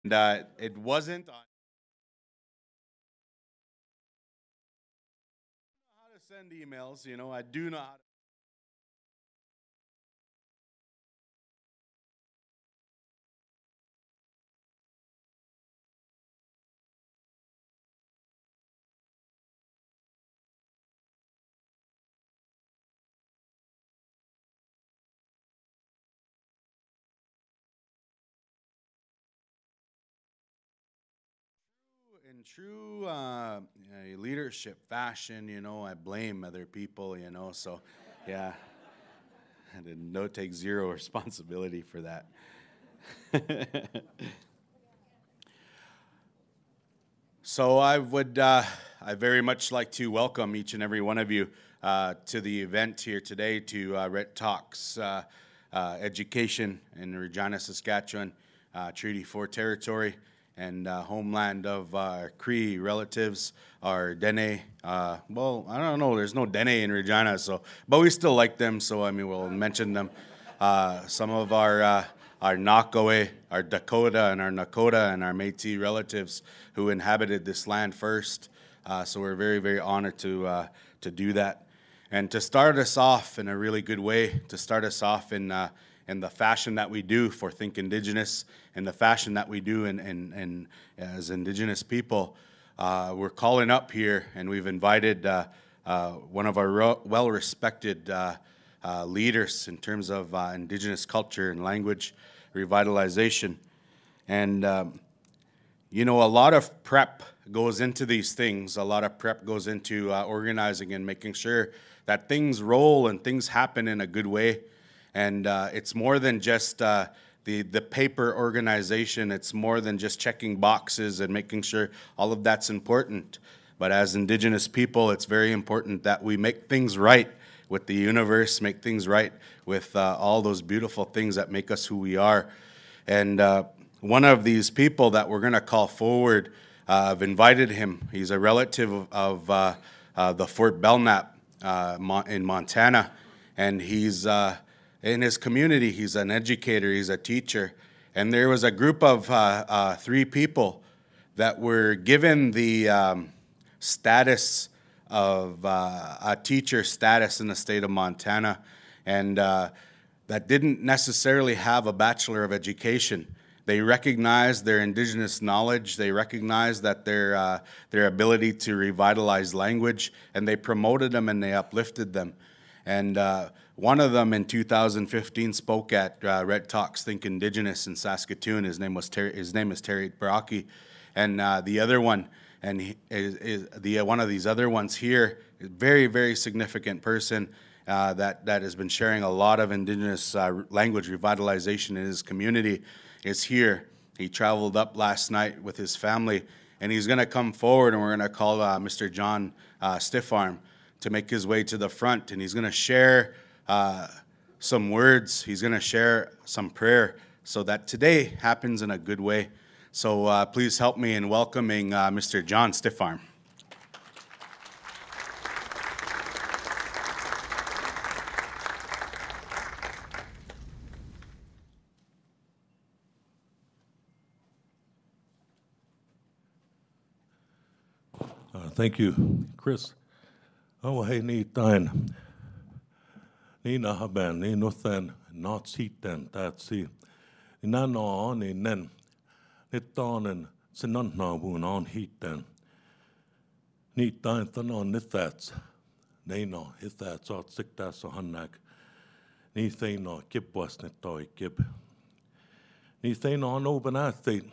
And it wasn't on how to send emails. I do know how to. In true leadership fashion, I blame other people, so yeah, I did no take zero responsibility for that. So I very much like to welcome each and every one of you to the event here today to Red Talks Education in Regina, Saskatchewan, Treaty 4 territory and homeland of our Cree relatives, our Dene. Well, I don't know, there's no Dene in Regina, but we still like them, so I mean, we'll mention them. Some of our Nakaway, our Dakota, and our Nakota, and our Métis relatives who inhabited this land first. So we're very, very honored to do that, and to start us off in a really good way. To start us off in the fashion that we do for Think Indigenous, and the fashion that we do in as Indigenous people. We're calling up here, and we've invited one of our well-respected leaders in terms of Indigenous culture and language revitalization. And, a lot of prep goes into these things. A lot of prep goes into organizing and making sure that things roll and things happen in a good way. And it's more than just the paper organization. It's more than just checking boxes and making sure all of that's important. But as Indigenous people, it's very important that we make things right with the universe, make things right with all those beautiful things that make us who we are. And one of these people that we're going to call forward, I've invited him. He's a relative of the Fort Belknap in Montana, and he's in his community. He's an educator, he's a teacher. And there was a group of 3 people that were given the status of a teacher status in the state of Montana, and that didn't necessarily have a Bachelor of Education. They recognized their Indigenous knowledge. They recognized that their ability to revitalize language, and they promoted them and they uplifted them. And one of them in 2015 spoke at Red Talks Think Indigenous in Saskatoon. His name is Terry Baraki, and the other one. And one of these other ones here, a very, very significant person that has been sharing a lot of Indigenous language revitalization in his community, is here. He traveled up last night with his family, and he's going to come forward, and we're going to call Mr. John Stiffarm to make his way to the front, and he's going to share some words. He's going to share some prayer so that today happens in a good way. So please help me in welcoming Mr. John Stiffarm. Thank you, Chris. Oh, hey, ni tain. Ni nahaban, ni nothan, not seaten, that's it. Ni no on in nen. Nitanen sinan na wun on heaten. Ni tain than on nithats. Nei no, hithats out sick das o hannak. Ni thay no kip was nitoi kip. Ni thay no on open athlete.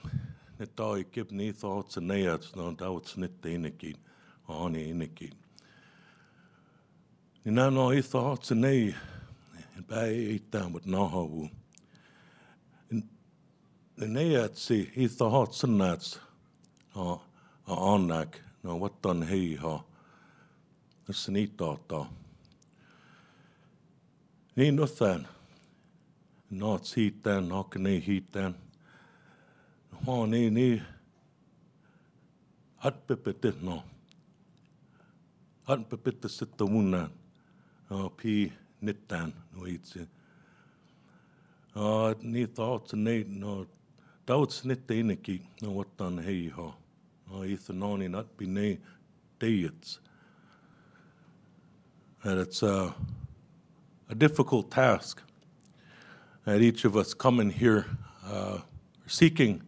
Nitoi kip ni thoughts and nayats no doubts nit the iniki. On the iniki. Ni na no he thoughts and nay. And by 8 down with no hawu. The nayat see he thoughts and nats. On nak. No, what done he ha? That's a neat thought though. Ni nothing. Not heat then, how can they heat then? Oh, ni. At pipit no. At pipit the sit the wuna. Oh, p nitan, no eats it. Ni thoughts and no Dauts niteiniki, no what done hey ho. No ethanoni not be nay dayets. And it's a difficult task. And each of us coming here seeking,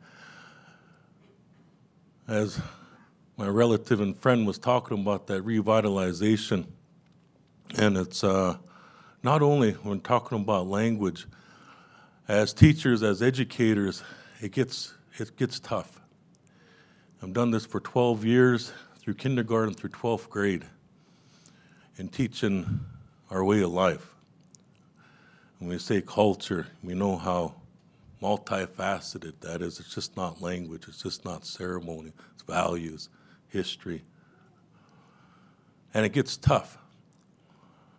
as my relative and friend was talking about, that revitalization. And it's not only when talking about language, as teachers, as educators, it gets tough. I've done this for 12 years, through kindergarten through 12th grade, and teaching our way of life. When we say culture, we know how multifaceted that is. It's just not language, it's just not ceremony, it's values, history. And it gets tough,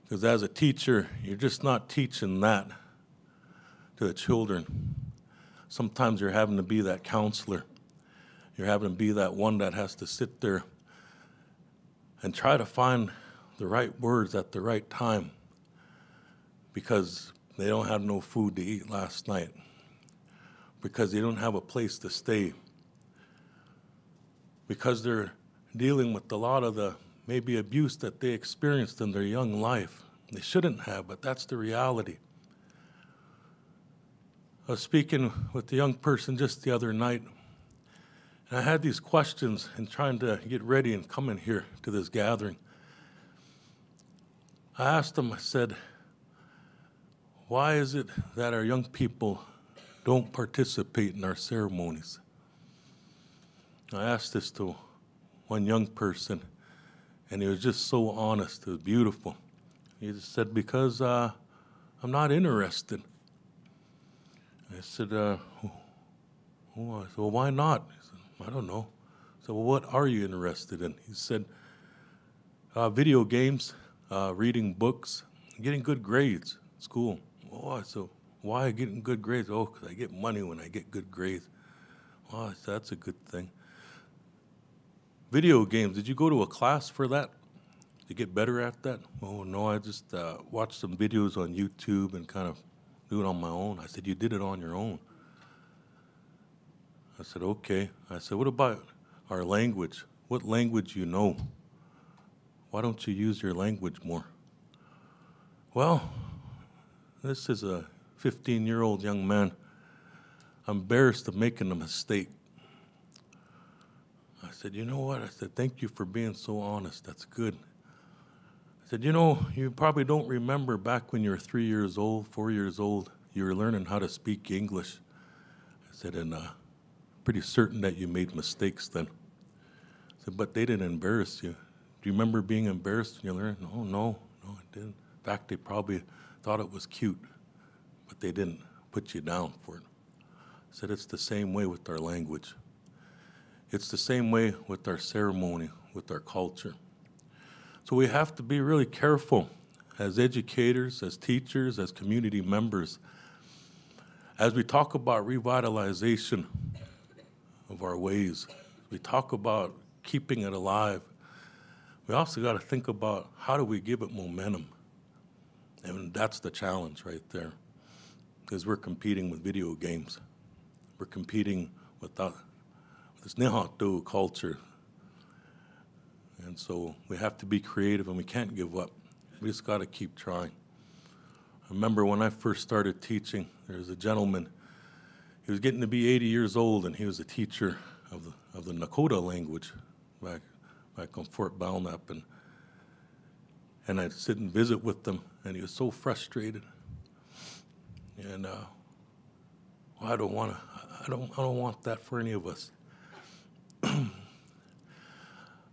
because as a teacher, you're just not teaching that to the children. Sometimes you're having to be that counselor. You're having to be that one that has to sit there and try to find the right words at the right time, because they don't have no food to eat last night, because they don't have a place to stay, because they're dealing with a lot of the maybe abuse that they experienced in their young life. They shouldn't have, but that's the reality. I was speaking with a young person just the other night, and I had these questions and trying to get ready and come in here to this gathering. I asked them, I said, why is it that our young people don't participate in our ceremonies? I asked this to one young person, and he was just so honest. It was beautiful. He just said, because I'm not interested. I said, well, why not? He said, I don't know. I said, well, what are you interested in? He said, video games, reading books, getting good grades at school. Oh, I said, why getting good grades? Oh, because I get money when I get good grades. Oh, I said, that's a good thing. Video games, did you go to a class for that? To get better at that? Oh, no, I just watched some videos on YouTube and kind of do it on my own. I said, you did it on your own. I said, okay. I said, what about our language? What language you know? Why don't you use your language more? Well, this is a 15-year-old young man. I'm embarrassed of making a mistake. I said, you know what? I said, thank you for being so honest. That's good. I said, you know, you probably don't remember back when you were 3 years old, 4 years old, you were learning how to speak English. I said, and pretty certain that you made mistakes then. I said, but they didn't embarrass you. Do you remember being embarrassed when you learned? No, I didn't. In fact, they probably thought it was cute, but they didn't put you down for it. I said, it's the same way with our language. It's the same way with our ceremony, with our culture. So we have to be really careful as educators, as teachers, as community members, as we talk about revitalization of our ways, we talk about keeping it alive, we also got to think about how do we give it momentum. And that's the challenge right there, because we're competing with video games. We're competing with this Nihatu culture. And so we have to be creative, and we can't give up. We just got to keep trying. I remember when I first started teaching, there was a gentleman. He was getting to be 80 years old, and he was a teacher of the Nakota language back on Fort Belknap. And I'd sit and visit with them, and he was so frustrated. And I don't want that for any of us. I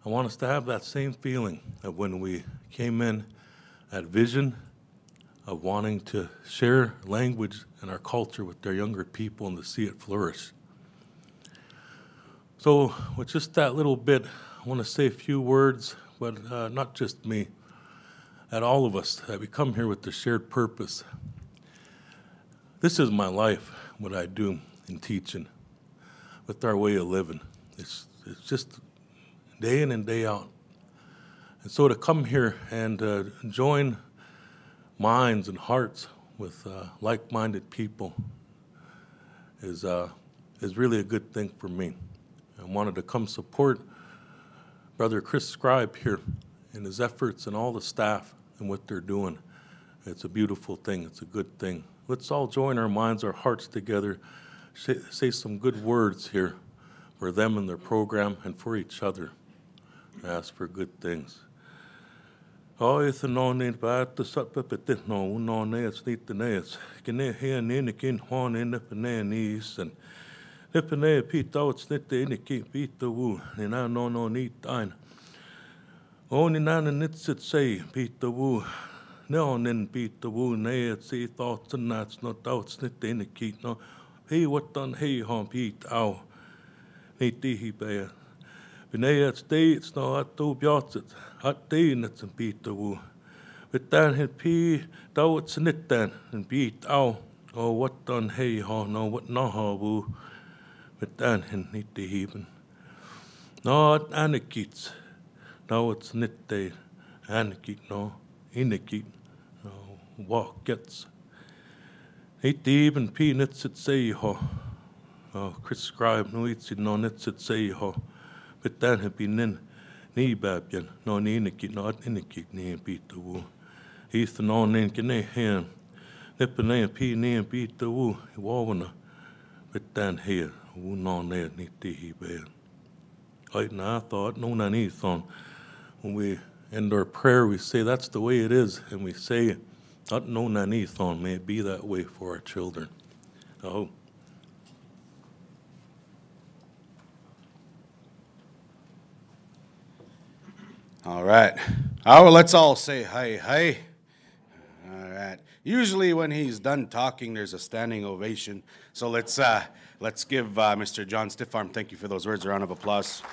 want us to have that same feeling of when we came in, that vision of wanting to share language and our culture with their younger people and to see it flourish. So with just that little bit, I want to say a few words, but not just me, at all of us, that we come here with the shared purpose. This is my life, what I do in teaching, with our way of living. It's just day in and day out. And so to come here and join minds and hearts with like-minded people is is really a good thing for me. I wanted to come support Brother Chris Scribe here in his efforts and all the staff and what they're doing. It's a beautiful thing. It's a good thing. Let's all join our minds, our hearts together, say some good words here for them and their program and for each other. Ask for good things. Oh, it's a non bad to sup up at this no nets need the nets. Can they hear in kin horn in the knees and the penay Pete out snit the indicate beat the woo, and I no need dine. Only nan and it's it say beat the woo. No, then beat the woo, nay, it's see thoughts and that's not out snit the indicate no. Hey, what done hey hom beat ow. Need he bear. Benay at states no at two bjots at day nets and beat the woo. But then had pee thou it's nit then and beat ow. Oh, what done hey ha no what no ha woo. But then had need the heaven. No at anakits. Now it's nit day. Anakit no. Inakit. No. Walk gets. Need the even pee nits at say ha. Oh, Chris Scribe no it's no nits at say ha. But then had been in ni babyan, no ni inakit, no at inakit ni and beat the woo. Heath and on in can hand. Nippin and pee ni and beat the woo. Wawana. But then here, woo non there ni he bear. I thought, no nani thon. When we end our prayer, we say that's the way it is, and we say, not no nani thon, may it be that way for our children. Oh. All right. Oh, well, let's all say hi, hi. All right. Usually when he's done talking, there's a standing ovation. So let's give Mr. John Stiffarm, thank you for those words, a round of applause.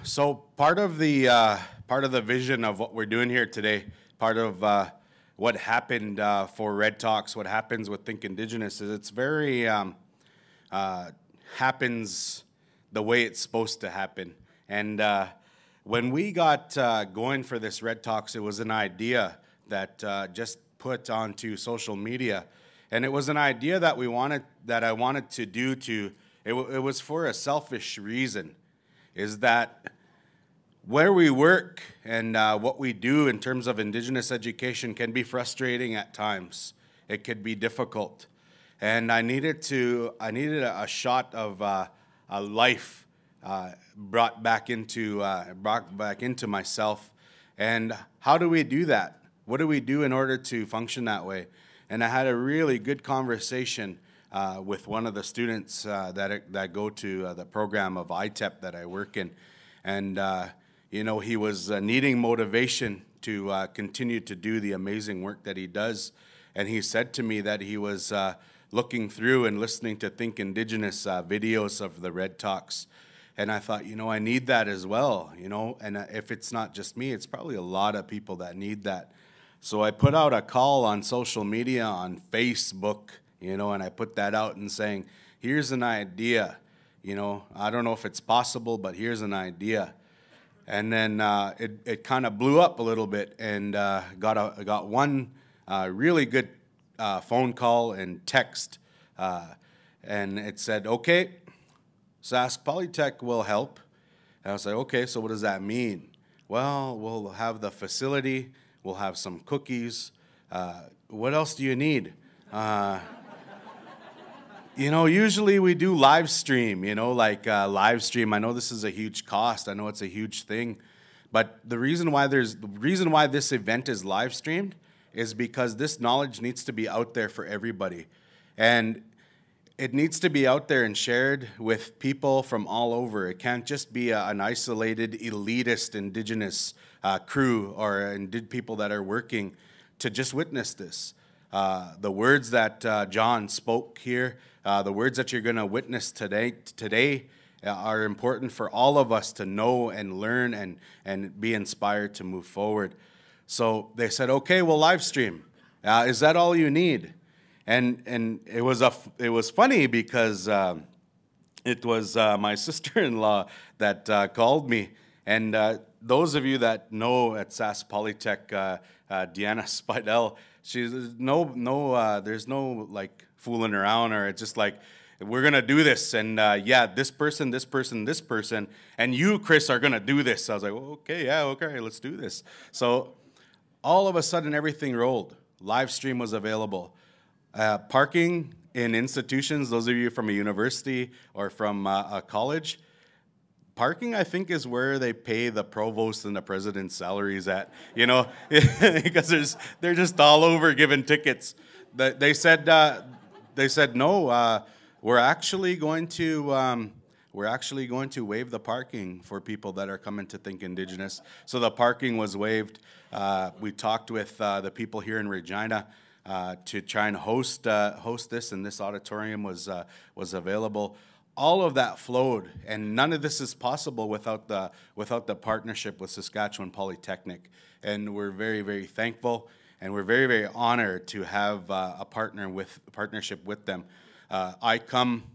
So part of the vision of what we're doing here today, part of what happened for Red Talks, what happens with Think Indigenous is it's very happens the way it's supposed to happen. And when we got going for this Red Talks, it was an idea that just put onto social media, and it was an idea that I wanted to do. It was for a selfish reason, is that where we work and what we do in terms of Indigenous education can be frustrating at times. It could be difficult. And I needed a shot of a life brought back into myself. And how do we do that? What do we do in order to function that way? And I had a really good conversation with one of the students that go to the program of ITEP that I work in, and he was needing motivation to continue to do the amazing work that he does. And he said to me that he was looking through and listening to Think Indigenous videos of the Red Talks. And I thought, I need that as well, and if it's not just me, it's probably a lot of people that need that. So I put out a call on social media, on Facebook, and I put that out and saying, here's an idea, I don't know if it's possible, but here's an idea. And then it kind of blew up a little bit, and got one really good phone call and text, and it said, okay, Sask Polytech will help. And I was like, okay, so what does that mean? Well, we'll have the facility, we'll have some cookies. What else do you need? Usually we do live stream, live stream. I know this is a huge cost. I know it's a huge thing. But the reason why this event is live streamed is because this knowledge needs to be out there for everybody. And it needs to be out there and shared with people from all over. It can't just be an isolated, elitist Indigenous crew or people that are working to just witness this. The words that John spoke here, the words that you're going to witness today are important for all of us to know and learn and be inspired to move forward. So they said, okay, we'll live stream. Is that all you need? And it was funny because it was my sister-in-law that called me. And those of you that know at SAS Polytech, Deanna Spidell, She's there's no like fooling around, or it's just like, we're gonna do this, and yeah, this person, this person, this person, and you, Chris, are gonna do this. I was like, well, okay, yeah, okay, let's do this. So all of a sudden, everything rolled. Live stream was available. Parking in institutions, those of you from a university or from a college, parking, I think, is where they pay the provost and the president's salaries at, because they're just all over giving tickets. They said no, we're actually going to waive the parking for people that are coming to Think Indigenous. So the parking was waived. We talked with the people here in Regina to try and host this, and this auditorium was available. All of that flowed, and none of this is possible without the partnership with Saskatchewan Polytechnic. And we're very, very thankful, and we're very, very honored to have a partnership with them. I come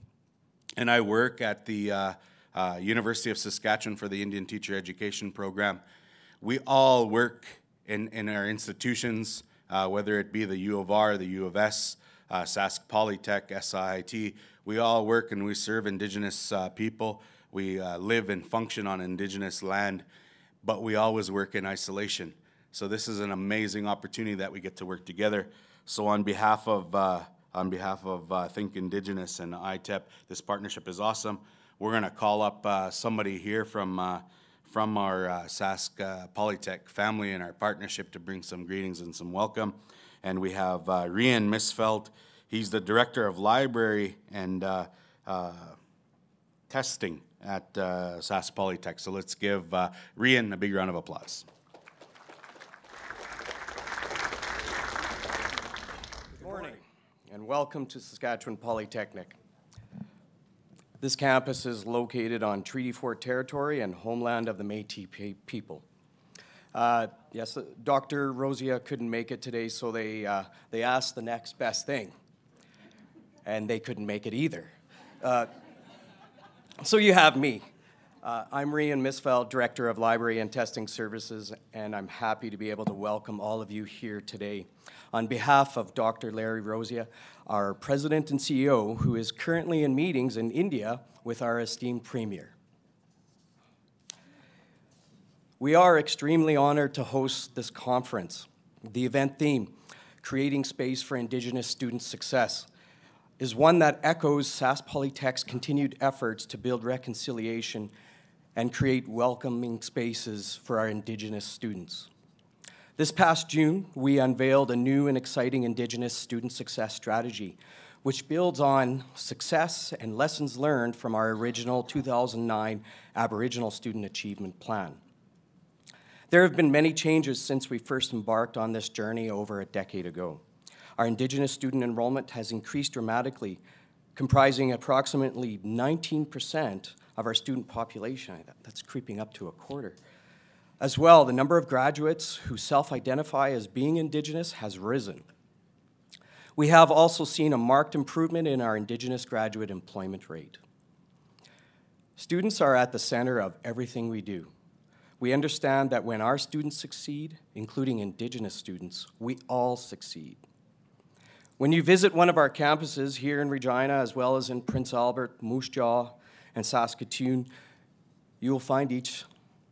and I work at the University of Saskatchewan for the Indian Teacher Education Program. We all work in our institutions, whether it be the U of R, the U of S, Sask Polytech, SIIT. We all work and we serve Indigenous people. We live and function on Indigenous land, but we always work in isolation. So this is an amazing opportunity that we get to work together. So on behalf of Think Indigenous and ITEP, this partnership is awesome. We're going to call up somebody here from our Sask Polytech family and our partnership to bring some greetings and some welcome. And we have Rian Misfeld. He's the Director of Library and Testing at Sask Polytech. So let's give Rian a big round of applause. Good morning, and welcome to Saskatchewan Polytechnic. This campus is located on Treaty 4 territory and homeland of the Métis people. Yes, Dr. Rosia couldn't make it today, so they asked the next best thing, and they couldn't make it either. So you have me. I'm Rian Misfeld, Director of Library and Testing Services, and I'm happy to be able to welcome all of you here today. On behalf of Dr. Larry Rosia, our President and CEO, who is currently in meetings in India with our esteemed Premier. We are extremely honored to host this conference. The event theme, Creating Space for Indigenous Student Success, is one that echoes Sask Polytech's continued efforts to build reconciliation and create welcoming spaces for our Indigenous students. This past June, we unveiled a new and exciting Indigenous student success strategy, which builds on success and lessons learned from our original 2009 Aboriginal Student Achievement Plan. There have been many changes since we first embarked on this journey over a decade ago. Our Indigenous student enrollment has increased dramatically, comprising approximately 19% of our student population. That's creeping up to a quarter. As well, the number of graduates who self-identify as being Indigenous has risen. We have also seen a marked improvement in our Indigenous graduate employment rate. Students are at the center of everything we do. We understand that when our students succeed, including Indigenous students, we all succeed. When you visit one of our campuses here in Regina, as well as in Prince Albert, Moose Jaw, and Saskatoon, you will find each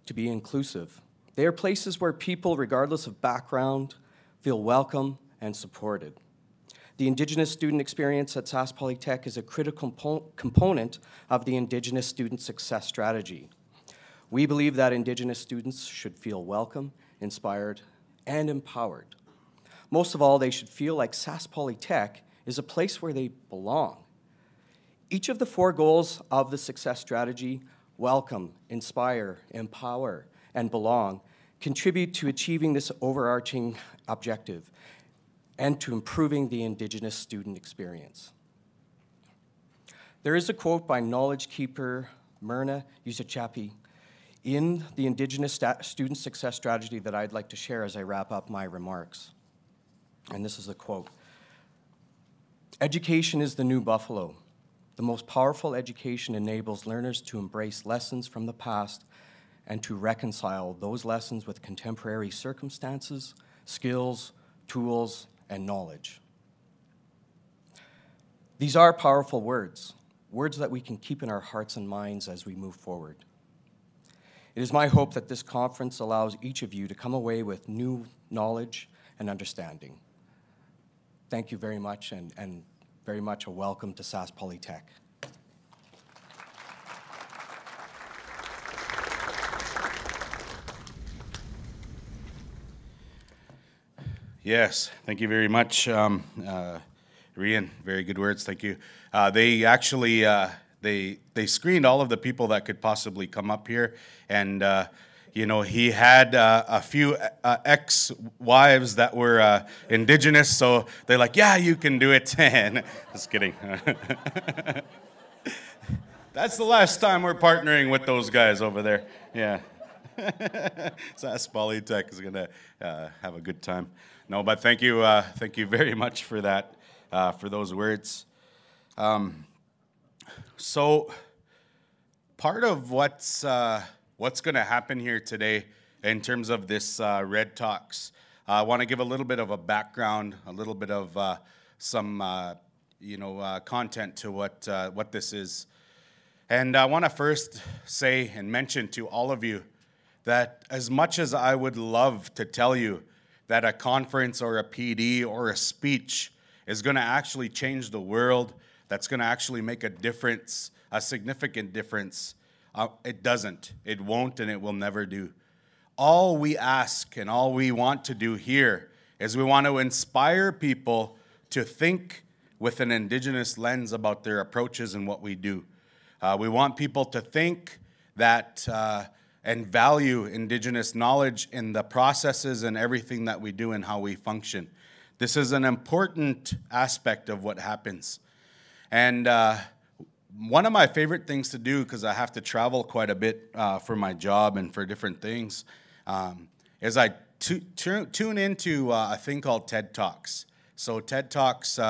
to be inclusive. They are places where people, regardless of background, feel welcome and supported. The Indigenous student experience at Sask Polytech is a critical component of the Indigenous student success strategy. We believe that Indigenous students should feel welcome, inspired, and empowered. Most of all, they should feel like Sask Polytech is a place where they belong. Each of the 4 goals of the success strategy, welcome, inspire, empower, and belong, contribute to achieving this overarching objective and to improving the Indigenous student experience. There is a quote by knowledge keeper Myrna Yusachapi in the Indigenous student success strategy that I'd like to share as I wrap up my remarks. And this is the quote. Education is the new buffalo. The most powerful education enables learners to embrace lessons from the past and to reconcile those lessons with contemporary circumstances, skills, tools, and knowledge. These are powerful words, words that we can keep in our hearts and minds as we move forward. It is my hope that this conference allows each of you to come away with new knowledge and understanding. Thank you very much, and very much a welcome to Sask Polytech. Yes, thank you very much, Rian. Very good words, thank you. They actually, they screened all of the people that could possibly come up here, and you know, he had a few ex-wives that were Indigenous, so they're like, yeah, you can do it. And just kidding. That's the last time we're partnering with those guys over there. Yeah. Sask Polytech is gonna have a good time. No, but thank you very much for that, for those words. So part of what's going to happen here today in terms of this Red Talks, I want to give a little bit of a background, a little bit of some content to what this is. And I want to first say and mention to all of you that as much as I would love to tell you that a conference or a PD or a speech is going to actually change the world, that's going to actually make a difference, a significant difference, it doesn't. It won't, and it will never do. All we ask and all we want to do here is we want to inspire people to think with an Indigenous lens about their approaches and what we do. We want people to think that and value Indigenous knowledge in the processes and everything that we do and how we function. This is an important aspect of what happens. And one of my favorite things to do, because I have to travel quite a bit for my job and for different things, is I tune into a thing called TED Talks. So TED Talks,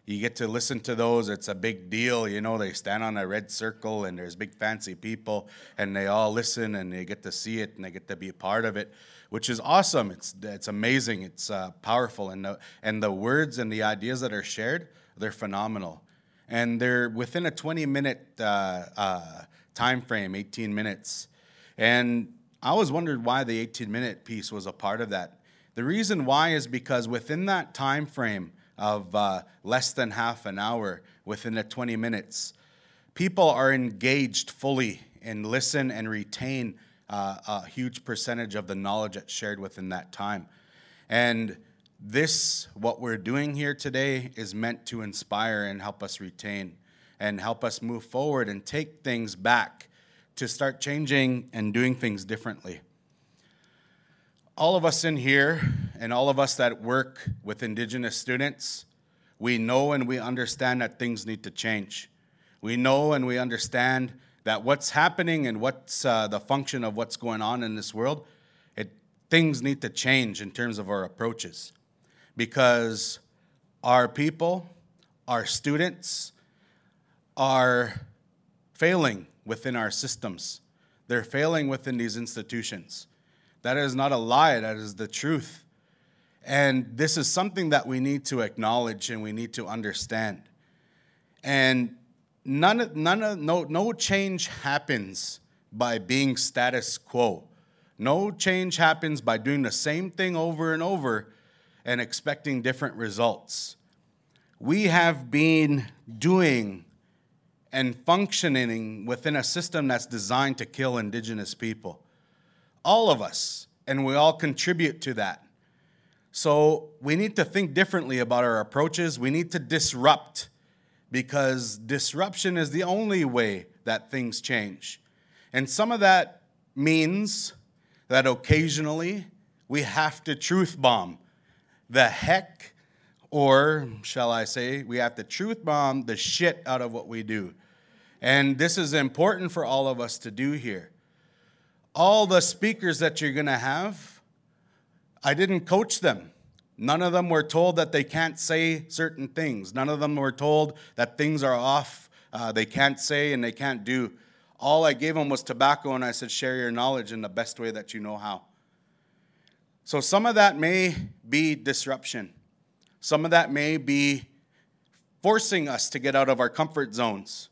you get to listen to those. It's a big deal, you know. They stand on a red circle, and there's big fancy people, and they all listen, and they get to see it, and they get to be a part of it, which is awesome. It's amazing. It's powerful, and the words and the ideas that are shared, they're phenomenal, and they're within a 20-minute time frame, 18 minutes, and I always wondered why the 18-minute piece was a part of that. The reason why is because within that time frame of less than half an hour, within the 20 minutes, people are engaged fully and listen and retain a huge percentage of the knowledge that's shared within that time. And this, what we're doing here today, is meant to inspire and help us retain and help us move forward and take things back to start changing and doing things differently. All of us in here and all of us that work with Indigenous students, we know and we understand that things need to change. We know and we understand that what's happening and what's the function of what's going on in this world, things need to change in terms of our approaches. Because our people, our students, are failing within our systems. They're failing within these institutions. That is not a lie, that is the truth. And this is something that we need to acknowledge and we need to understand. And no change happens by being status quo. No change happens by doing the same thing over and over and expecting different results. We have been doing and functioning within a system that's designed to kill Indigenous people. All of us, and we all contribute to that. So we need to think differently about our approaches. We need to disrupt, because disruption is the only way that things change. And some of that means that occasionally we have to truth bomb the heck, or shall I say, we have to truth bomb the shit out of what we do. And this is important for all of us to do here. All the speakers that you're going to have, I didn't coach them. None of them were told that they can't say certain things. None of them were told that things are off, they can't say and they can't do. All I gave them was tobacco, and I said, share your knowledge in the best way that you know how. So some of that may be disruption. Some of that may be forcing us to get out of our comfort zones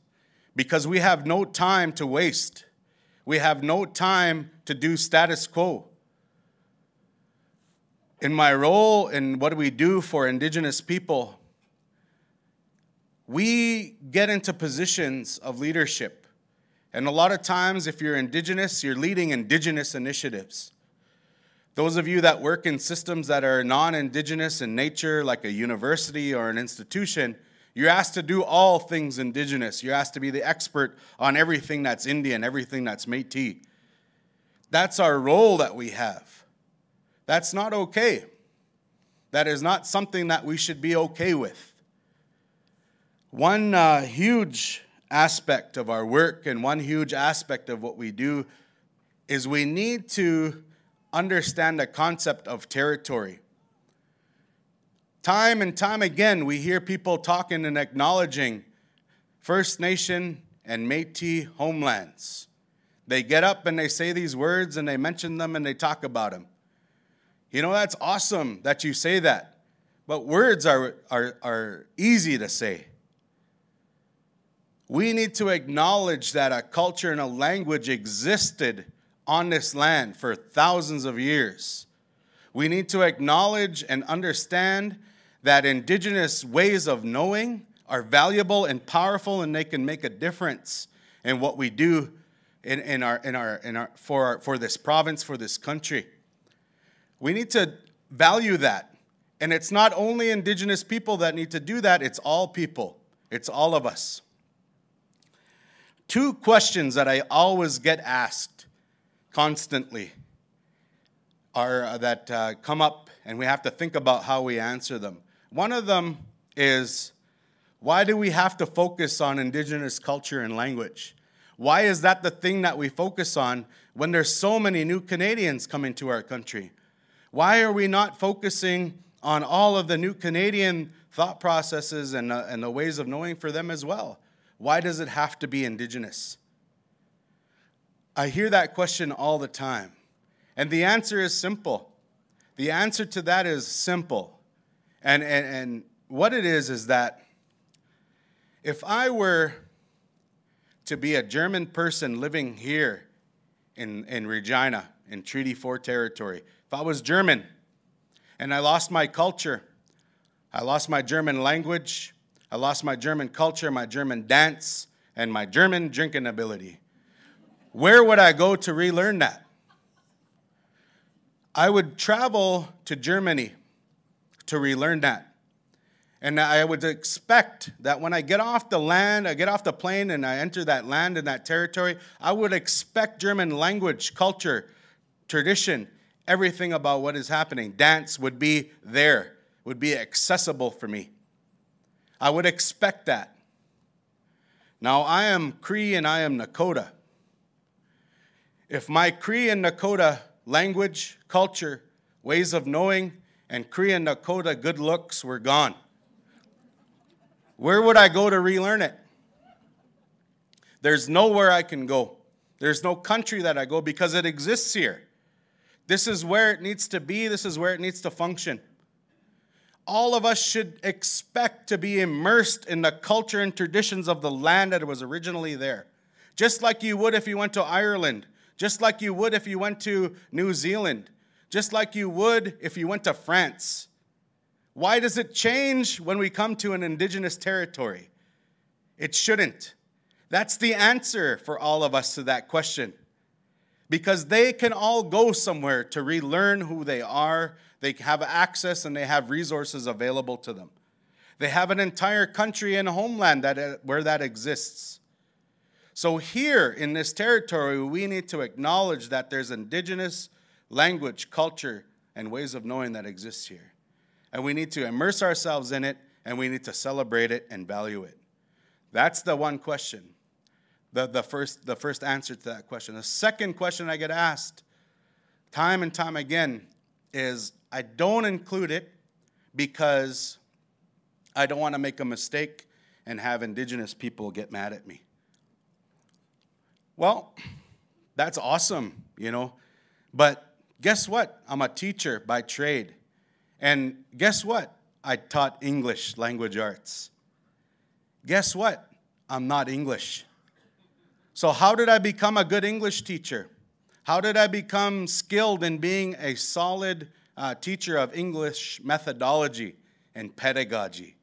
because we have no time to waste. We have no time to do status quo. In my role in what we do for Indigenous people, we get into positions of leadership. And a lot of times, if you're Indigenous, you're leading Indigenous initiatives. Those of you that work in systems that are non-Indigenous in nature, like a university or an institution, you're asked to do all things Indigenous. You're asked to be the expert on everything that's Indian, everything that's Métis. That's our role that we have. That's not okay. That is not something that we should be okay with. One huge aspect of our work and one huge aspect of what we do is we need to understand the concept of territory. Time and time again, we hear people talking and acknowledging First Nation and Métis homelands. They get up and they say these words and they mention them and they talk about them. You know, that's awesome that you say that. But words are easy to say. We need to acknowledge that a culture and a language existed on this land for thousands of years. We need to acknowledge and understand that Indigenous ways of knowing are valuable and powerful, and they can make a difference in what we do for this province, for this country. We need to value that. And it's not only Indigenous people that need to do that, it's all people. It's all of us. Two questions that I always get asked constantly that come up, and we have to think about how we answer them. One of them is, why do we have to focus on Indigenous culture and language? Why is that the thing that we focus on when there's so many new Canadians coming to our country? Why are we not focusing on all of the new Canadian thought processes and the ways of knowing for them as well? Why does it have to be Indigenous? I hear that question all the time. And the answer is simple. The answer to that is simple. And what it is that if I were to be a German person living here in Regina, in Treaty 4 territory, if I was German and I lost my culture, I lost my German language, I lost my German culture, my German dance, and my German drinking ability, where would I go to relearn that? I would travel to Germany to relearn that. And I would expect that when I get off the land, I get off the plane and I enter that land and that territory, I would expect German language, culture, tradition, everything about what is happening. Dance would be there, would be accessible for me. I would expect that. Now, I am Cree and I am Nakota. If my Cree and Nakota language, culture, ways of knowing, and Cree and Nakota good looks were gone, where would I go to relearn it? There's nowhere I can go. There's no country that I go because it exists here. This is where it needs to be. This is where it needs to function. All of us should expect to be immersed in the culture and traditions of the land that was originally there. Just like you would if you went to Ireland. Just like you would if you went to New Zealand. Just like you would if you went to France. Why does it change when we come to an Indigenous territory? It shouldn't. That's the answer for all of us to that question. Because they can all go somewhere to relearn who they are. They have access and they have resources available to them. They have an entire country and homeland where that exists. So here in this territory, we need to acknowledge that there's Indigenous language, culture, and ways of knowing that exists here. And we need to immerse ourselves in it, and we need to celebrate it and value it. That's the one question. The first answer to that question. The second question I get asked time and time again is, I don't include it because I don't want to make a mistake and have Indigenous people get mad at me. Well, that's awesome, you know. But guess what? I'm a teacher by trade. And guess what? I taught English language arts. Guess what? I'm not English. So how did I become a good English teacher? How did I become skilled in being a solid teacher of English methodology and pedagogy?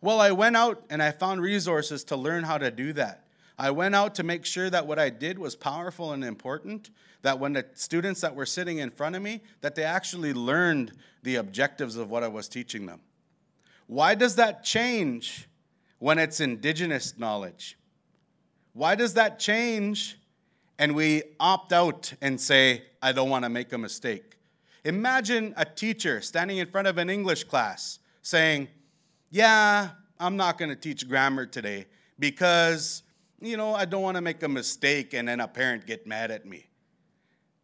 Well, I went out and I found resources to learn how to do that. I went out to make sure that what I did was powerful and important, that when the students that were sitting in front of me, that they actually learned the objectives of what I was teaching them. Why does that change when it's Indigenous knowledge? Why does that change and we opt out and say, I don't want to make a mistake? Imagine a teacher standing in front of an English class saying, yeah, I'm not going to teach grammar today because, I don't want to make a mistake and then a parent get mad at me.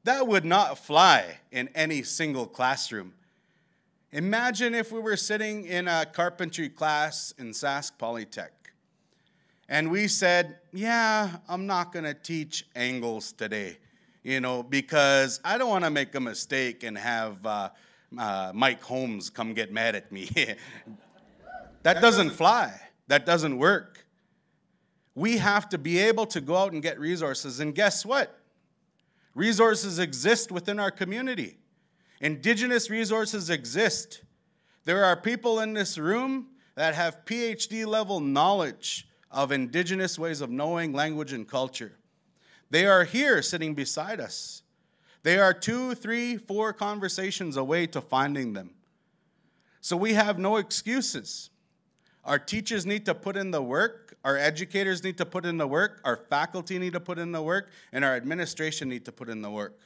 That would not fly in any single classroom. Imagine if we were sitting in a carpentry class in Sask Polytech and we said, yeah, I'm not going to teach angles today, because I don't want to make a mistake and have Mike Holmes come get mad at me. That doesn't fly. That doesn't work. We have to be able to go out and get resources. And guess what? Resources exist within our community. Indigenous resources exist. There are people in this room that have PhD level knowledge of Indigenous ways of knowing language and culture. They are here sitting beside us. They are 2, 3, 4 conversations away to finding them. So we have no excuses. Our teachers need to put in the work, our educators need to put in the work, our faculty need to put in the work, and our administration need to put in the work.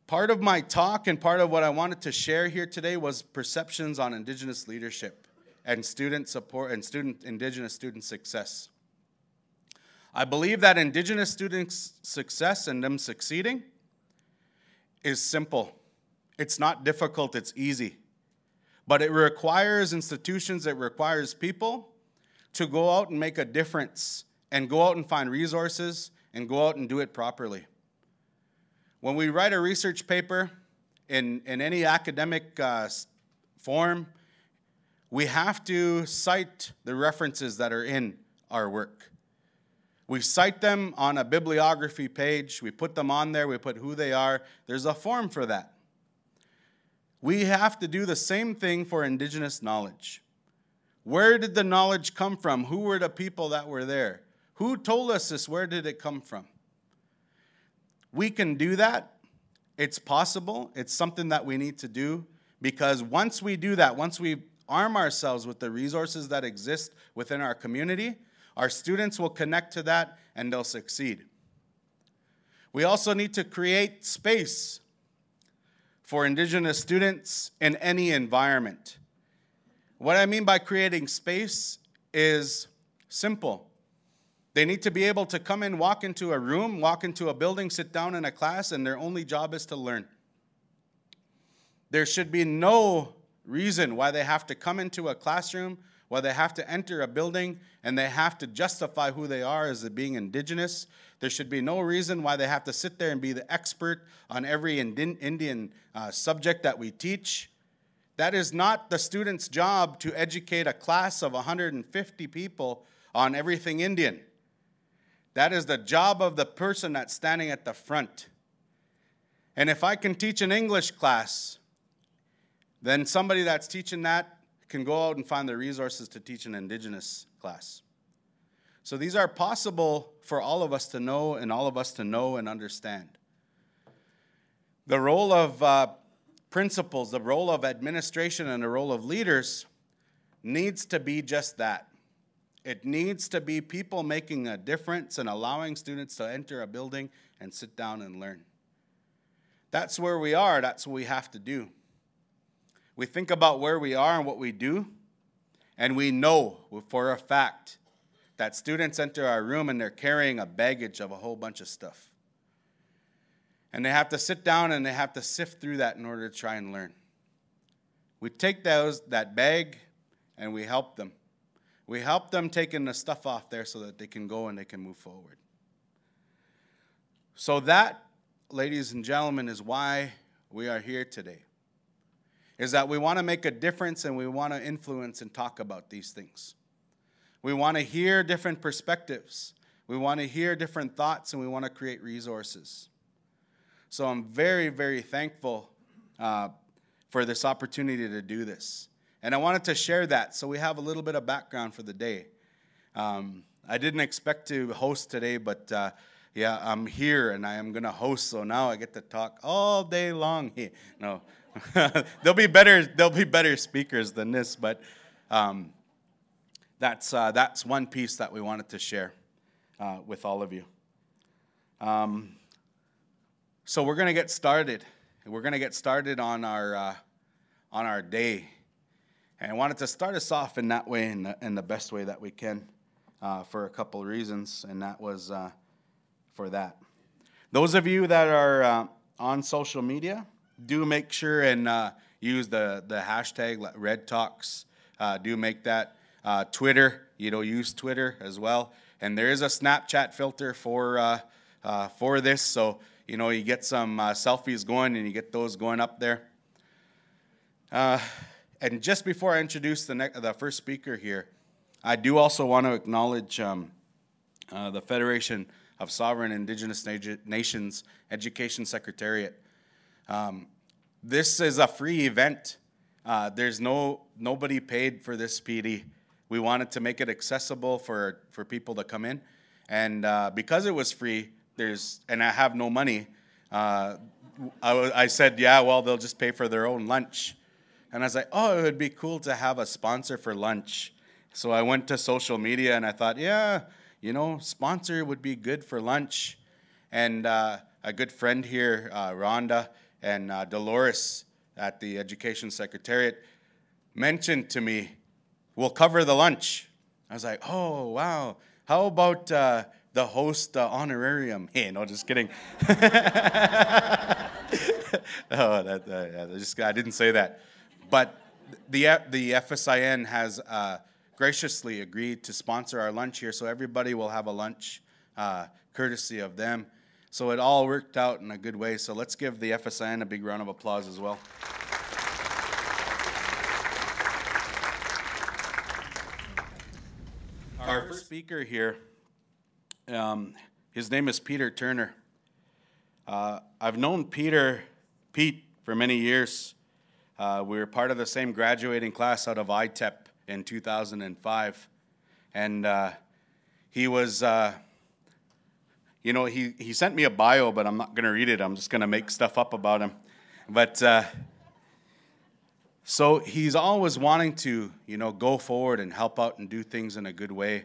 Part of my talk and part of what I wanted to share here today was perceptions on Indigenous leadership and student support and Indigenous student success. I believe that Indigenous students' success and them succeeding is simple. It's not difficult, it's easy. But it requires institutions, it requires people to go out and make a difference and go out and find resources and go out and do it properly. When we write a research paper in any academic form, we have to cite the references that are in our work. We cite them on a bibliography page. We put them on there. We put who they are. There's a form for that. We have to do the same thing for Indigenous knowledge. Where did the knowledge come from? Who were the people that were there? Who told us this? Where did it come from? We can do that. It's possible. It's something that we need to do because once we do that, once we arm ourselves with the resources that exist within our community, our students will connect to that and they'll succeed. We also need to create space for Indigenous students in any environment. What I mean by creating space is simple. They need to be able to come in, walk into a room, walk into a building, sit down in a class, and their only job is to learn. There should be no reason why they have to come into a classroom, why they have to enter a building, and they have to justify who they are as being Indigenous. There should be no reason why they have to sit there and be the expert on every Indian subject that we teach. That is not the student's job to educate a class of 150 people on everything Indian. That is the job of the person that's standing at the front. And if I can teach an English class, then somebody that's teaching that can go out and find the resources to teach an Indigenous class. So these are possible for all of us to know and all of us to know and understand. The role of principals, the role of administration, and the role of leaders needs to be just that. It needs to be people making a difference and allowing students to enter a building and sit down and learn. That's where we are. That's what we have to do. We think about where we are and what we do, and we know for a fact that students enter our room and they're carrying a baggage of a whole bunch of stuff. And they have to sit down and they have to sift through that in order to try and learn. We take that bag and we help them. We help them taking the stuff off there so that they can go and they can move forward. So that, ladies and gentlemen, is why we are here today. is that we want to make a difference and we want to influence and talk about these things. We want to hear different perspectives. We want to hear different thoughts, and we want to create resources. So I'm very, very thankful for this opportunity to do this. And I wanted to share that so we have a little bit of background for the day. I didn't expect to host today, but yeah, I'm here and I am going to host, so now I get to talk all day long. No. There'll be better speakers than this, but that's one piece that we wanted to share with all of you. So we're going to get started. We're going to get started on our day, and I wanted to start us off in that way, in the best way that we can, for a couple of reasons, and that was for that. Those of you that are on social media, do make sure and use the hashtag Red Talks. Do make that Twitter. Use Twitter as well. And there is a Snapchat filter for this, so you get some selfies going, and you get those going up there. And just before I introduce the first speaker here, I do also want to acknowledge the Federation of Sovereign Indigenous Nations Education Secretariat. This is a free event. There's nobody paid for this PD. We wanted to make it accessible for people to come in, and because it was free, and I have no money, I said, yeah, well, they'll just pay for their own lunch. And I was like, oh, it would be cool to have a sponsor for lunch. So I went to social media and I thought, yeah, sponsor would be good for lunch. And a good friend here, Rhonda and Dolores at the Education Secretariat, mentioned to me, we'll cover the lunch. I was like, oh, wow. How about the host honorarium? Hey, no, just kidding. I didn't say that. But the FSIN has graciously agreed to sponsor our lunch here, so everybody will have a lunch courtesy of them. So it all worked out in a good way. So let's give the FSIN a big round of applause as well. Our first speaker here, his name is Peter Turner. I've known Pete, for many years. We were part of the same graduating class out of ITEP in 2005. And he was, he sent me a bio, but I'm not going to read it. I'm just going to make stuff up about him. But so he's always wanting to, go forward and help out and do things in a good way.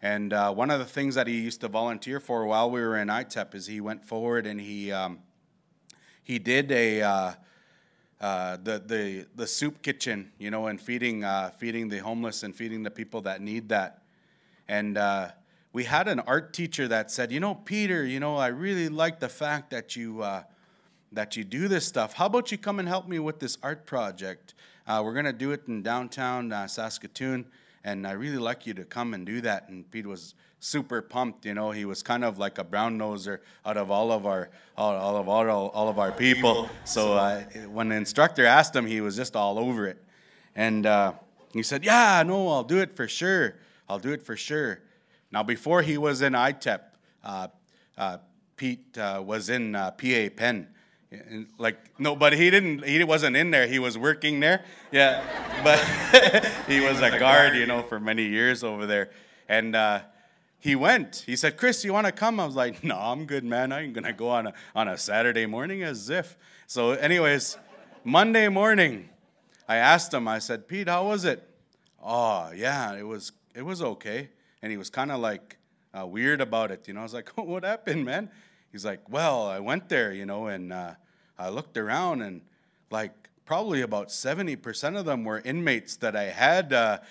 And one of the things that he used to volunteer for while we were in ITEP is he went forward and he did the soup kitchen, and feeding the homeless and feeding the people that need that. And we had an art teacher that said, Peter, I really like the fact that you do this stuff. How about you come and help me with this art project? We're going to do it in downtown Saskatoon, and I really like you to come and do that. And Pete was super pumped. He was kind of like a brown noser out of all of our people. So when the instructor asked him, he was just all over it. And he said, yeah, no, I'll do it for sure. I'll do it for sure. Now, before he was in ITEP, Pete was in PA Penn. But he wasn't in there. He was working there. Yeah, but he was a guard, for many years over there. And he went. He said, Chris, you want to come? I was like, no, I'm good, man. I ain't going to go on a Saturday morning as if. So anyways, Monday morning, I asked him, I said, Pete, how was it? Oh, yeah, it was okay. And he was kind of like weird about it. I was like, oh, what happened, man? He's like, well, I went there, and I looked around, and probably about 70% of them were inmates that I had at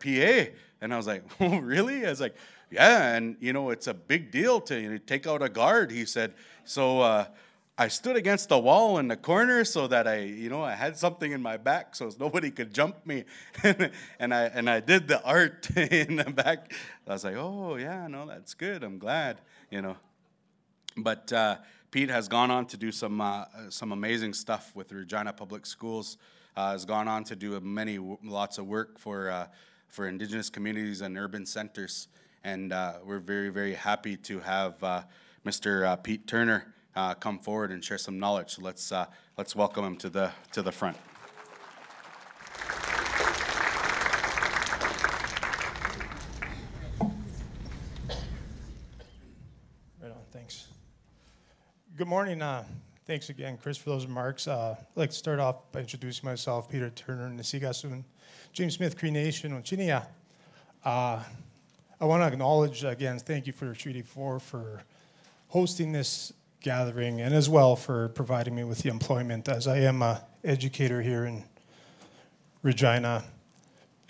PA. And I was like, oh, really? I was like, yeah, and, it's a big deal to take out a guard, he said. So I stood against the wall in the corner so that I had something in my back so nobody could jump me. and I did the art in the back. I was like, oh, yeah, no, that's good. I'm glad, But Pete has gone on to do some amazing stuff with Regina Public Schools. Has gone on to do lots of work for Indigenous communities and urban centers, and we're very, very happy to have Mr. Pete Turner come forward and share some knowledge. So let's welcome him to the front. Right on, thanks. Good morning. Thanks again, Chris, for those remarks. I'd like to start off by introducing myself, Peter Turner, Nisigasun, James Smith, Cree Nation, Ochinia. I want to acknowledge, again, thank you for Treaty 4 for hosting this gathering, and as well for providing me with the employment, as I am an educator here in Regina,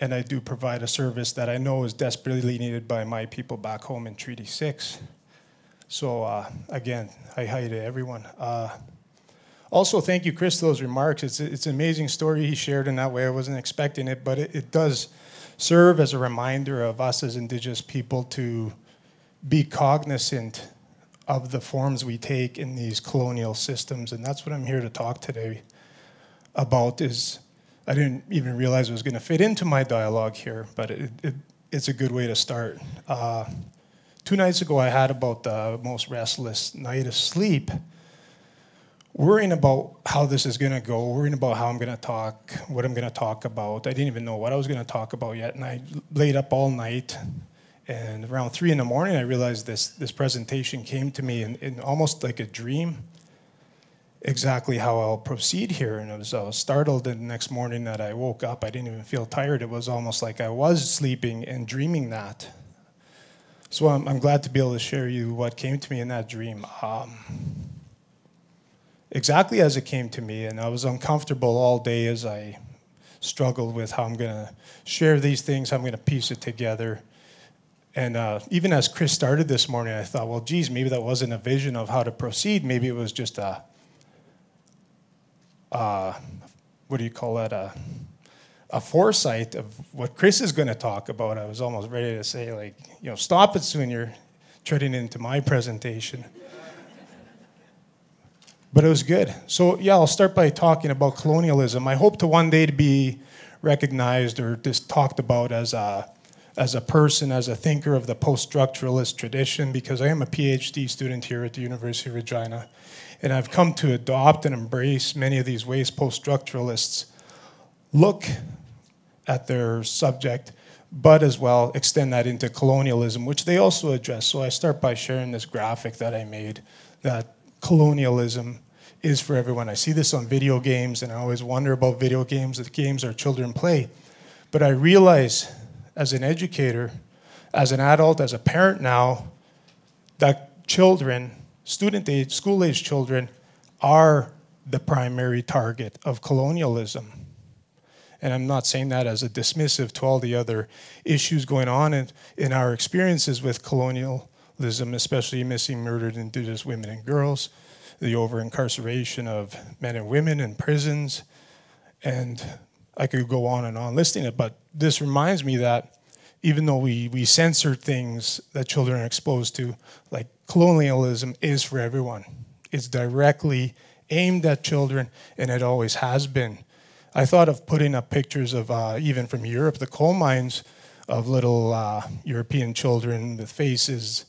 and I do provide a service that I know is desperately needed by my people back home in Treaty 6. So again, hi to everyone. Also, thank you, Chris, for those remarks. It's an amazing story he shared in that way. I wasn't expecting it, but it does serve as a reminder of us as Indigenous people to be cognizant of the forms we take in these colonial systems. And that's what I'm here to talk today about. I didn't even realize it was going to fit into my dialogue here, but it's a good way to start. 2 nights ago, I had about the most restless night of sleep, worrying about how this is going to go, worrying about how I'm going to talk, what I'm going to talk about. I didn't even know what I was going to talk about yet, and I laid up all night. And around 3 in the morning, I realized this presentation came to me in almost like a dream, exactly how I'll proceed here. And I was startled the next morning that I woke up. I didn't even feel tired. It was almost like I was sleeping and dreaming that. So I'm glad to be able to share you what came to me in that dream. Exactly as it came to me, and I was uncomfortable all day as I struggled with how I'm going to share these things, how I'm going to piece it together. And even as Chris started this morning, I thought, well, geez, maybe that wasn't a vision of how to proceed. Maybe it was just what do you call that? A foresight of what Chris is going to talk about. I was almost ready to say, like, stop it soon. You're treading into my presentation. But it was good. So, yeah, I'll start by talking about colonialism. I hope to one day to be recognized or just talked about as a person, as a thinker of the post-structuralist tradition, because I am a PhD student here at the University of Regina, and I've come to adopt and embrace many of these ways post-structuralists look at their subject, but as well extend that into colonialism, which they also address. So I start by sharing this graphic that I made, that colonialism is for everyone. I see this on video games, and I always wonder about video games, the games our children play. But I realize as an educator, as an adult, as a parent now, that children, student-age, school-age children, are the primary target of colonialism. And I'm not saying that as a dismissive to all the other issues going on in our experiences with colonialism, especially missing murdered Indigenous women and girls, the over-incarceration of men and women in prisons, and I could go on and on listing it, but this reminds me that even though we censor things that children are exposed to, like colonialism is for everyone. It's directly aimed at children, and it always has been. I thought of putting up pictures of, even from Europe, the coal mines of little European children with faces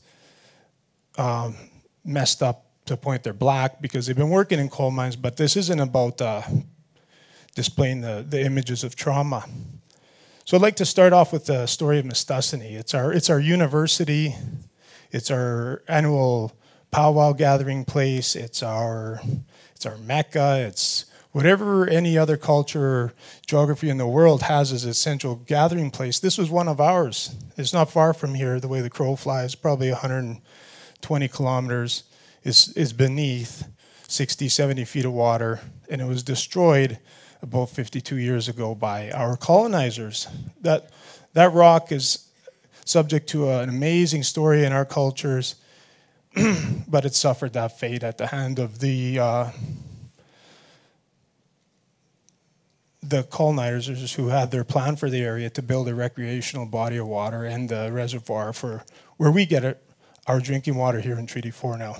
messed up to the point they're black because they've been working in coal mines, but this isn't about displaying the images of trauma. So I'd like to start off with the story of Mistassini. It's our university, it's our annual powwow gathering place, it's our Mecca, it's whatever any other culture or geography in the world has as its central gathering place. This was one of ours. It's not far from here, the way the crow flies, probably 120 kilometers is beneath 60, 70 feet of water, and it was destroyed about 52 years ago by our colonizers. That rock is subject to an amazing story in our cultures, but it suffered that fate at the hand of the colonizers who had their plan for the area to build a recreational body of water and a reservoir for where we get our drinking water here in Treaty 4 now.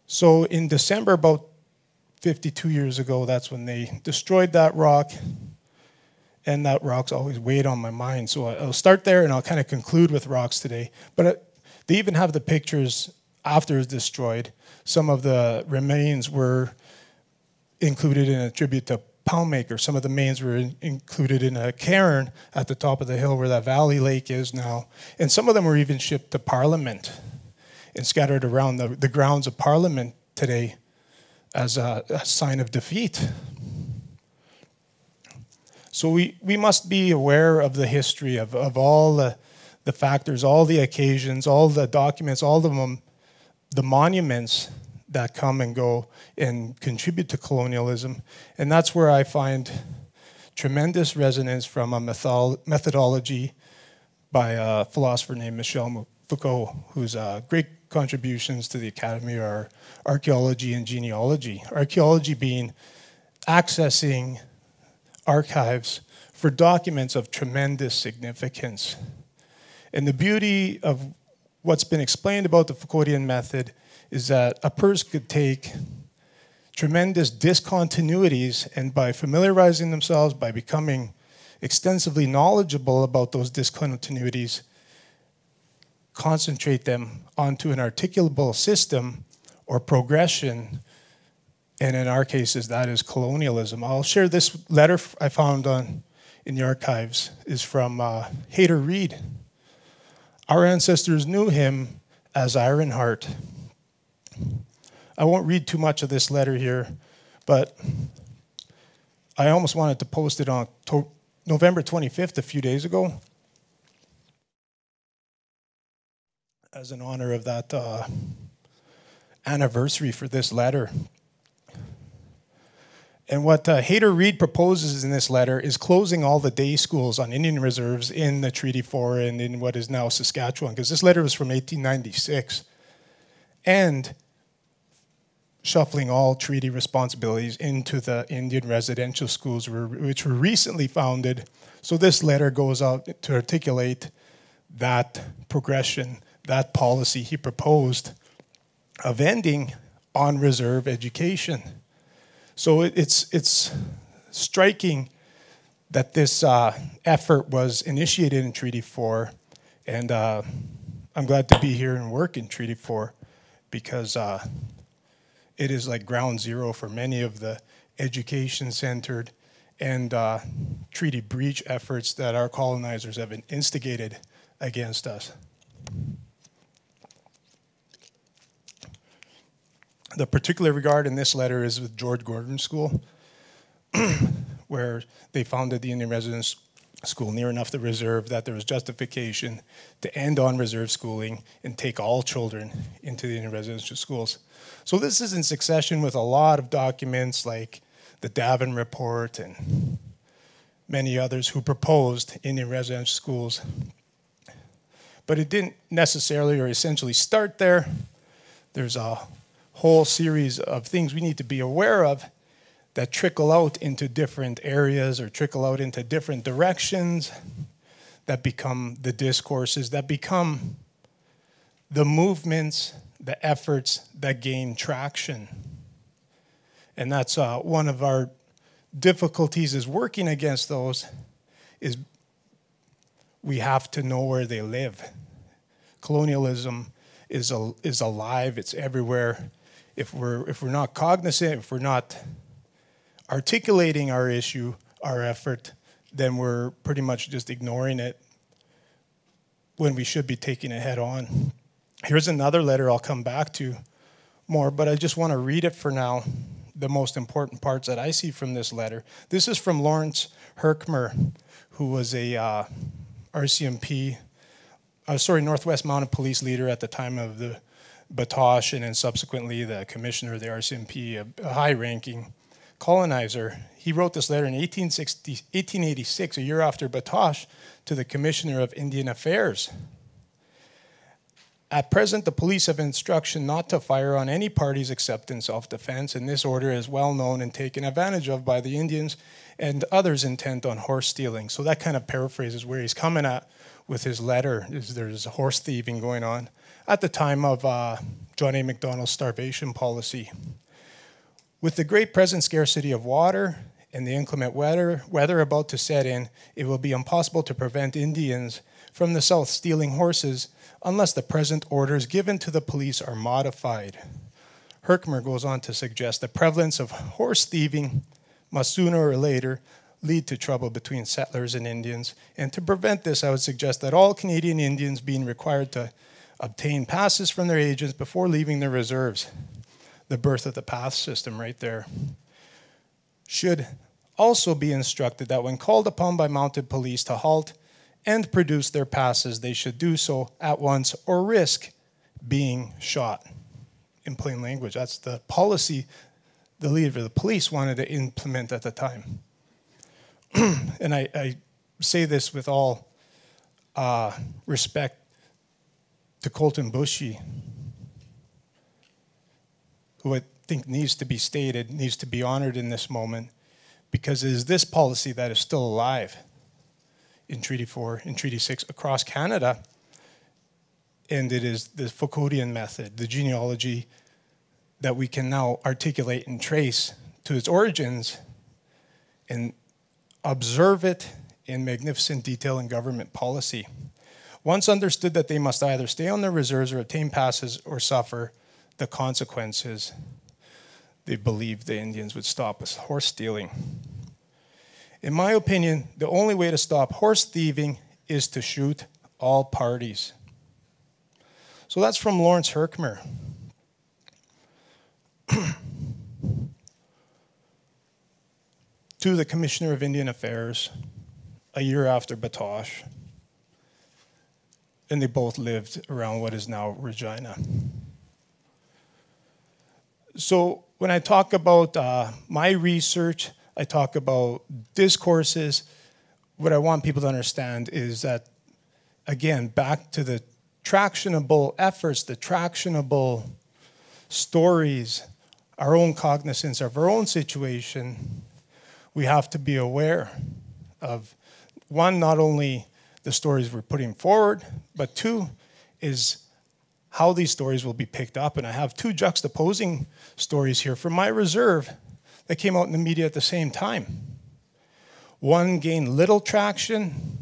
So in December, about 52 years ago, that's when they destroyed that rock. And that rock's always weighed on my mind. So I'll start there and I'll kind of conclude with rocks today. But they even have the pictures after it was destroyed. Some of the remains were included in a tribute to Poundmaker. Some of the remains were included in a cairn at the top of the hill where that Valley Lake is now. And some of them were even shipped to Parliament and scattered around the grounds of Parliament today as a sign of defeat. So we must be aware of the history of all the factors, all the occasions, all the documents, all the monuments that come and go and contribute to colonialism. And that's where I find tremendous resonance from a methodology by a philosopher named Michel Foucault, whose great contributions to the Academy are archaeology and genealogy. Archaeology being accessing archives for documents of tremendous significance. And the beauty of what's been explained about the Foucauldian method is that a person could take tremendous discontinuities and by familiarizing themselves, by becoming extensively knowledgeable about those discontinuities, concentrate them onto an articulable system or progression. And in our cases, that is colonialism. I'll share this letter I found in the archives is from Hayter Reed. Our ancestors knew him as Ironheart. I won't read too much of this letter here, but I almost wanted to post it on November 25th, a few days ago, as an honor of that anniversary for this letter. And what Hayter Reed proposes in this letter is closing all the day schools on Indian reserves in the Treaty 4 and in what is now Saskatchewan, because this letter was from 1896, and shuffling all treaty responsibilities into the Indian residential schools, which were recently founded. So this letter goes out to articulate that progression, that policy he proposed of ending on-reserve education. So it's striking that this effort was initiated in Treaty 4, and I'm glad to be here and work in Treaty 4 because it is like ground zero for many of the education-centered and treaty breach efforts that our colonizers have instigated against us. The particular regard in this letter is with George Gordon School, where they founded the Indian Residence School near enough the reserve that there was justification to end on reserve schooling and take all children into the Indian residential schools. So this is in succession with a lot of documents like the Davin Report and many others who proposed Indian residential schools. But it didn't necessarily or essentially start there. There's a whole series of things we need to be aware of that trickle out into different areas or trickle out into different directions that become the discourses, that become the movements, the efforts that gain traction. And that's one of our difficulties is working against those is we have to know where they live. Colonialism is alive, it's everywhere. If we're not cognizant, if we're not articulating our issue, our effort, then we're pretty much just ignoring it when we should be taking it head on. Here's another letter I'll come back to more, but I just want to read it for now, the most important parts that I see from this letter. This is from Lawrence Herkmer, who was a Northwest Mounted Police leader at the time of the Batoche, and then subsequently the commissioner of the RCMP, a high-ranking colonizer. He wrote this letter in 1886, a year after Batoche, to the Commissioner of Indian Affairs. At present, the police have instruction not to fire on any parties except in self-defense, and this order is well known and taken advantage of by the Indians and others intent on horse stealing. So that kind of paraphrases where he's coming at with his letter. There's horse thieving going on. At the time of John A. Macdonald's starvation policy. With the great present scarcity of water and the inclement weather about to set in, it will be impossible to prevent Indians from the south stealing horses unless the present orders given to the police are modified. Herkimer goes on to suggest the prevalence of horse thieving must sooner or later lead to trouble between settlers and Indians. And to prevent this, I would suggest that all Canadian Indians being required to obtain passes from their agents before leaving their reserves, the birth of the pass system right there, should also be instructed that when called upon by mounted police to halt and produce their passes, they should do so at once or risk being shot. In plain language, that's the policy the leader of the police wanted to implement at the time. And I say this with all respect to Colton Bushy, who I think needs to be stated, needs to be honored in this moment, because it is this policy that is still alive in Treaty 4, in Treaty 6 across Canada. And it is the Foucauldian method, the genealogy that we can now articulate and trace to its origins and observe it in magnificent detail in government policy. Once understood that they must either stay on their reserves or obtain passes or suffer the consequences, they believed the Indians would stop with horse stealing. In my opinion, the only way to stop horse thieving is to shoot all parties. So that's from Lawrence Herkimer. To the Commissioner of Indian Affairs, a year after Batoche, and they both lived around what is now Regina. So when I talk about my research, I talk about discourses, what I want people to understand is that, again, back to the tractionable efforts, the tractionable stories, our own cognizance of our own situation, we have to be aware of, one, not only the stories we're putting forward, but two, is how these stories will be picked up. And I have two juxtaposing stories here from my reserve that came out in the media at the same time. One gained little traction,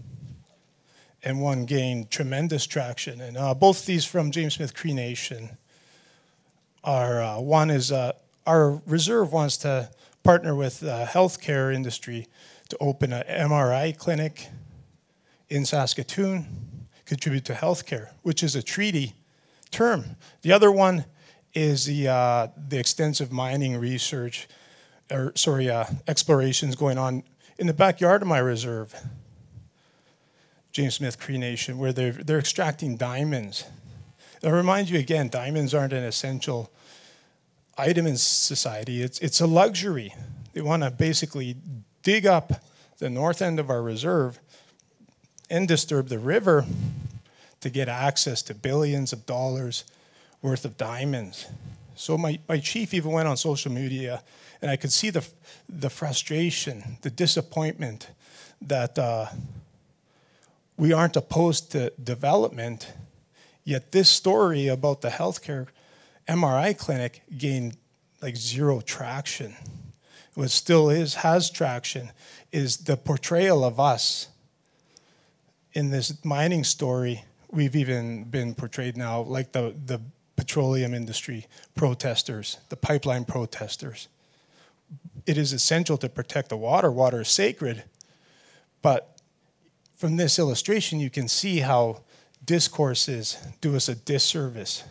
and one gained tremendous traction. And both these from James Smith Cree Nation are, one is our reserve wants to partner with the healthcare industry to open an MRI clinic in Saskatoon, contribute to healthcare, which is a treaty term. The other one is the extensive mining research, explorations going on in the backyard of my reserve, James Smith Cree Nation, where they're extracting diamonds. I'll remind you again, diamonds aren't an essential item in society. It's a luxury. They want to basically dig up the north end of our reserve and disturb the river to get access to billions of dollars worth of diamonds. So my chief even went on social media, and I could see the frustration, the disappointment that we aren't opposed to development, yet this story about the healthcare MRI clinic gained like zero traction. What still has traction is the portrayal of us in this mining story. We've even been portrayed now like the petroleum industry protesters, the pipeline protesters. It is essential to protect the water. Water is sacred. But from this illustration, you can see how discourses do us a disservice.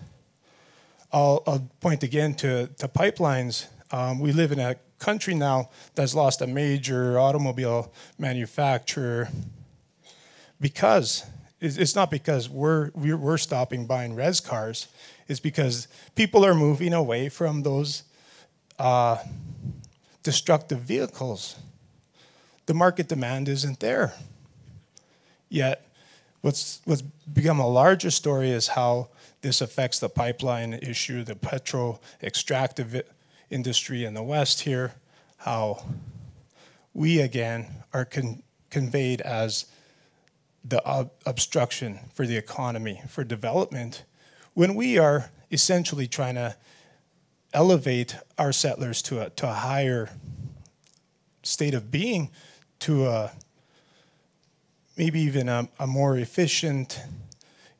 I'll point again to pipelines. We live in a country now that's lost a major automobile manufacturer because it's not because we're stopping buying res cars. It's because people are moving away from those destructive vehicles. The market demand isn't there. Yet, what's become a larger story is how this affects the pipeline issue, the petro extractive industry in the West here, how we again are conveyed as the obstruction for the economy, for development, when we are essentially trying to elevate our settlers to a higher state of being, to maybe even a more efficient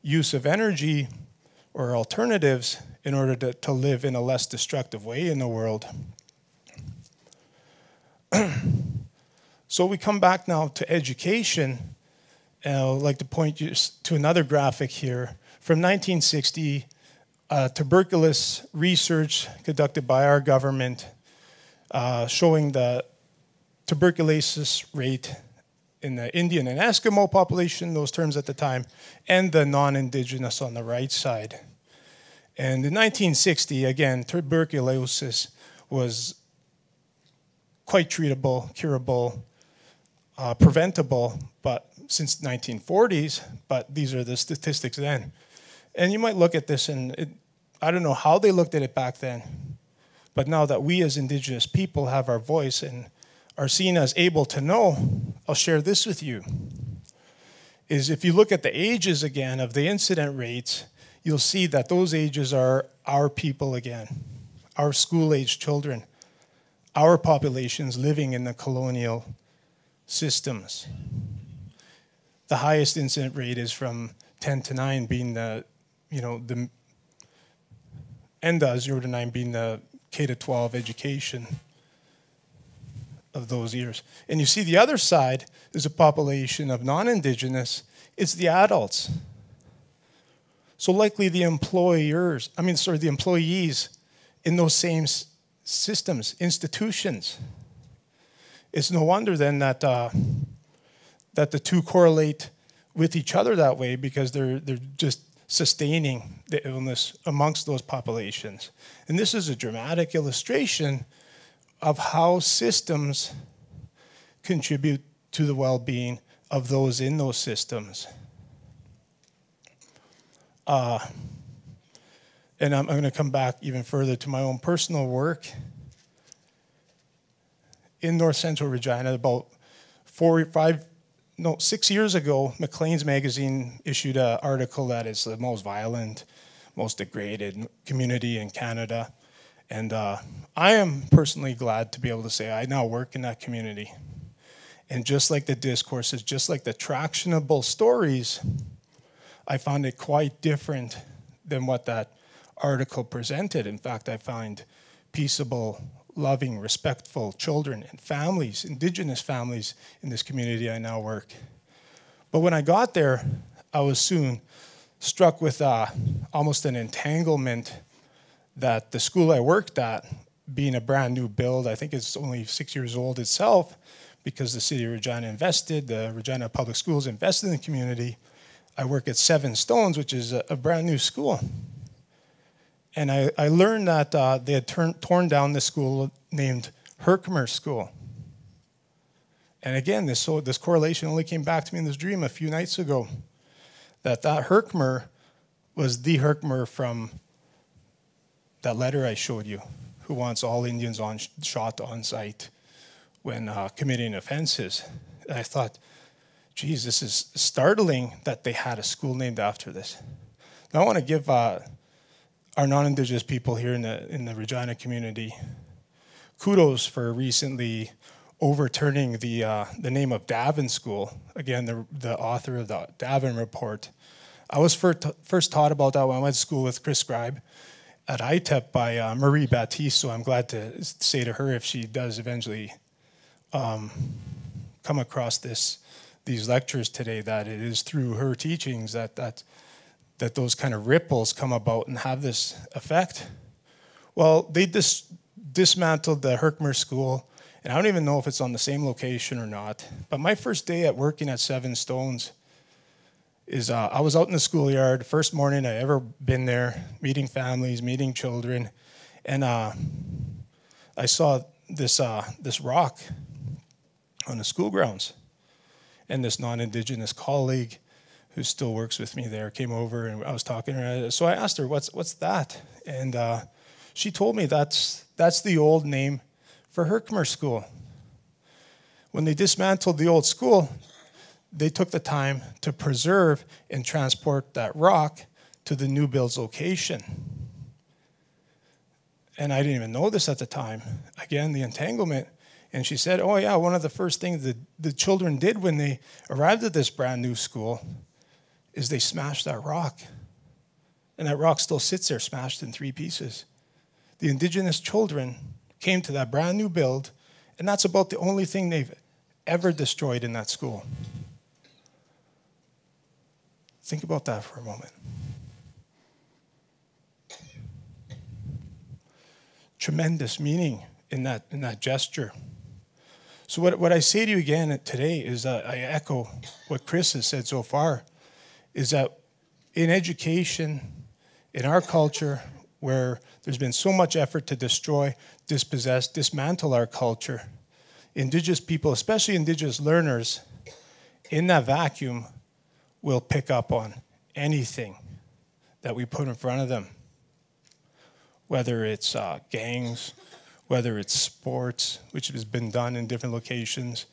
use of energy or alternatives in order to live in a less destructive way in the world. So we come back now to education, and I'd like to point you to another graphic here. From 1960, tuberculosis research conducted by our government showing the tuberculosis rate in the Indian and Eskimo population, those terms at the time, and the non-Indigenous on the right side. And in 1960, again, tuberculosis was quite treatable, curable, preventable, but since 1940s, but these are the statistics then. And you might look at this and I don't know how they looked at it back then, but now that we as Indigenous people have our voice and are seen as able to know, I'll share this with you, is if you look at the ages again of the incident rates, you'll see that those ages are our people again, our school-age children, our populations living in the colonial systems. The highest incident rate is from 10 to 9 being the ENDA 0 to 9 being the K to 12 education of those years. And you see the other side is a population of non-Indigenous. It's the adults. So likely the employees in those same systems, institutions. It's no wonder then that the two correlate with each other that way, because they're just sustaining the illness amongst those populations. And this is a dramatic illustration of how systems contribute to the well-being of those in those systems. And I'm going to come back even further to my own personal work. In North Central Regina, about 6 years ago, Maclean's magazine issued an article that is the most violent, most degraded community in Canada. And I am personally glad to be able to say I now work in that community. And just like the discourses, just like the tractionable stories, I found it quite different than what that article presented. In fact, I find peaceable, loving, respectful children and families, Indigenous families in this community I now work. But when I got there, I was soon struck with almost an entanglement that the school I worked at, being a brand new build, I think it's only 6 years old itself, because the city of Regina invested, the Regina Public Schools invested in the community. I work at Seven Stones, which is a brand new school. And I learned that they had torn down this school named Herkimer School. And again, this correlation only came back to me in this dream a few nights ago, that Herkimer was the Herkimer from that letter I showed you, who wants all Indians shot on sight when committing offenses. And I thought, geez, this is startling that they had a school named after this. Now I want to give our non-Indigenous people here in the Regina community kudos for recently overturning the name of Davin School. Again, the author of the Davin Report. I was first taught about that when I went to school with Chris Scribe at ITEP by Marie Baptiste, so I'm glad to say to her, if she does eventually come across these lectures today, that it is through her teachings that those kind of ripples come about and have this effect. Well, they dismantled the Herkimer School, and I don't even know if it's on the same location or not, but my first day at working at Seven Stones is I was out in the schoolyard, first morning I ever been there, meeting families, meeting children, and I saw this rock on the school grounds, and this non-Indigenous colleague who still works with me there came over, and I was talking to her. So I asked her, "What's that?" And she told me that's the old name for Herkimer School. When they dismantled the old school, they took the time to preserve and transport that rock to the new build's location. And I didn't even know this at the time. Again, the entanglement. And she said, oh yeah, one of the first things that the children did when they arrived at this brand new school is they smashed that rock. And that rock still sits there smashed in 3 pieces. The Indigenous children came to that brand new build, and that's about the only thing they've ever destroyed in that school. Think about that for a moment. Tremendous meaning in that gesture. So what I say to you again today is I echo what Chris has said so far, is that in education, in our culture, where there's been so much effort to destroy, dispossess, dismantle our culture, Indigenous people, especially Indigenous learners, in that vacuum will pick up on anything that we put in front of them, whether it's gangs, whether it's sports, which has been done in different locations.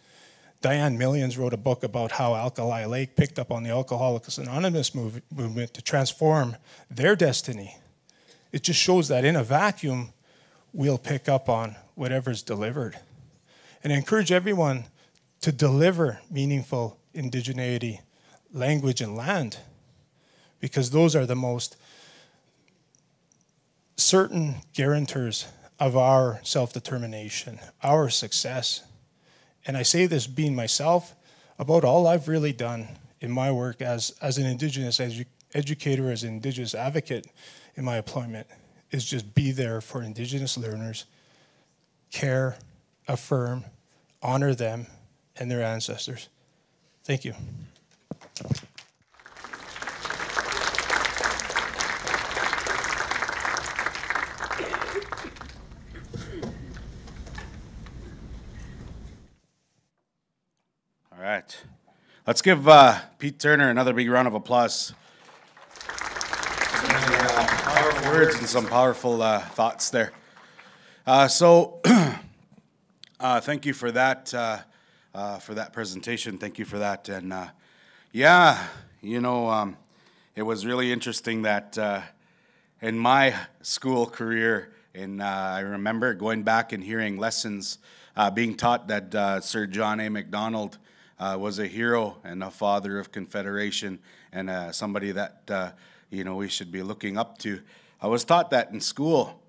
Diane Millions wrote a book about how Alkali Lake picked up on the Alcoholics Anonymous movement to transform their destiny. It just shows that in a vacuum, we'll pick up on whatever's delivered. And I encourage everyone to deliver meaningful indigeneity, language, and land, because those are the most certain guarantors of our self-determination, our success. And I say this being myself, about all I've really done in my work as an Indigenous educator, as an Indigenous advocate in my employment, is just be there for Indigenous learners, care, affirm, honor them and their ancestors. Thank you. All right. Let's give Pete Turner another big round of applause. Powerful words and some powerful thoughts there. Thank you for that presentation. Thank you for that. And yeah, you know, it was really interesting that in my school career, I remember going back and hearing lessons being taught that Sir John A. Macdonald was a hero and a father of Confederation and somebody that you know, we should be looking up to. I was taught that in school,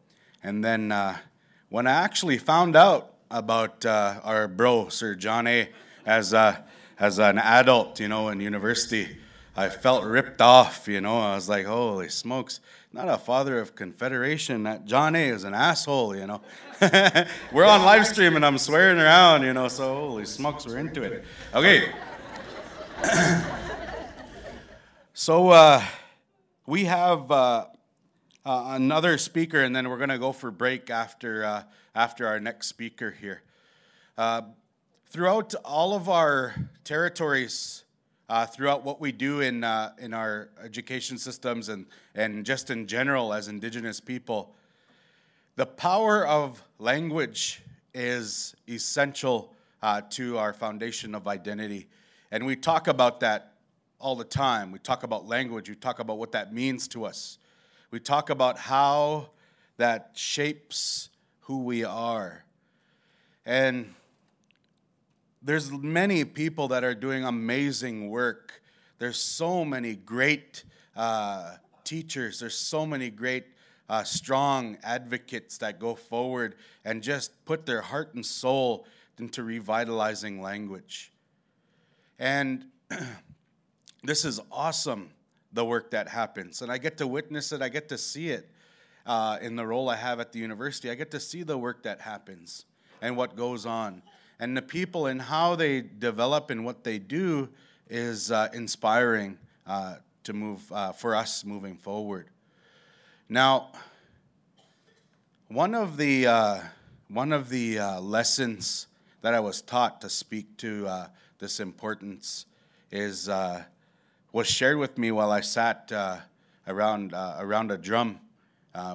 and then when I actually found out about our bro Sir John A. as an adult, you know, in university, I felt ripped off. You know, I was like, holy smokes! Not a father of Confederation. That John A. is an asshole. You know, we're on live stream and I'm swearing around. You know, so holy smokes, we're into it. Okay. So we have another speaker, and then we're going to go for break after our next speaker here. Throughout all of our territories, throughout what we do in our education systems and just in general as Indigenous people, the power of language is essential to our foundation of identity. And we talk about that all the time. We talk about language. We talk about what that means to us. We talk about how that shapes who we are. And there's many people that are doing amazing work. There's so many great teachers. There's so many great strong advocates that go forward and just put their heart and soul into revitalizing language. And this is awesome, the work that happens. And I get to witness it. I get to see it in the role I have at the university. I get to see the work that happens and what goes on. And the people and how they develop and what they do is inspiring to move for us moving forward. Now, one of the lessons that I was taught to speak to this importance was shared with me while I sat around a drum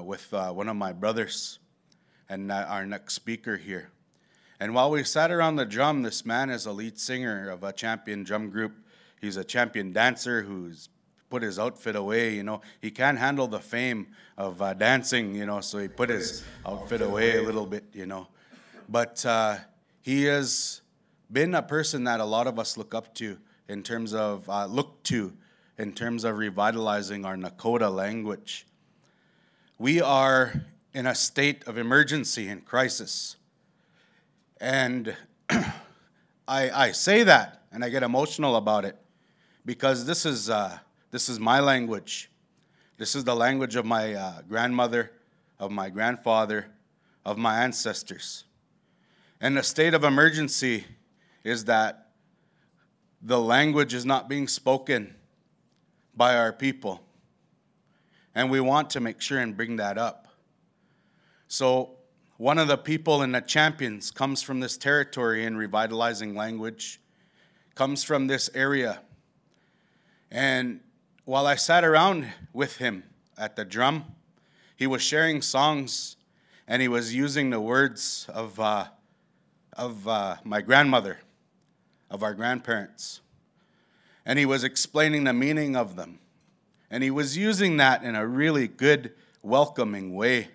with one of my brothers and our next speaker here. And while we sat around the drum, this man is a lead singer of a champion drum group. He's a champion dancer who's put his outfit away, you know. He can't handle the fame of dancing, you know, so he put his outfit away a little bit, you know. But he has been a person that a lot of us look to in terms of revitalizing our Nakota language. We are in a state of emergency and crisis. And I say that, and I get emotional about it, because this is my language. This is the language of my grandmother, of my grandfather, of my ancestors. And the state of emergency is that the language is not being spoken by our people. And we want to make sure and bring that up. So one of the people and the champions comes from this territory in revitalizing language, comes from this area. And while I sat around with him at the drum, he was sharing songs, and he was using the words of my grandmother, of our grandparents. And he was explaining the meaning of them. And he was using that in a really good, welcoming way.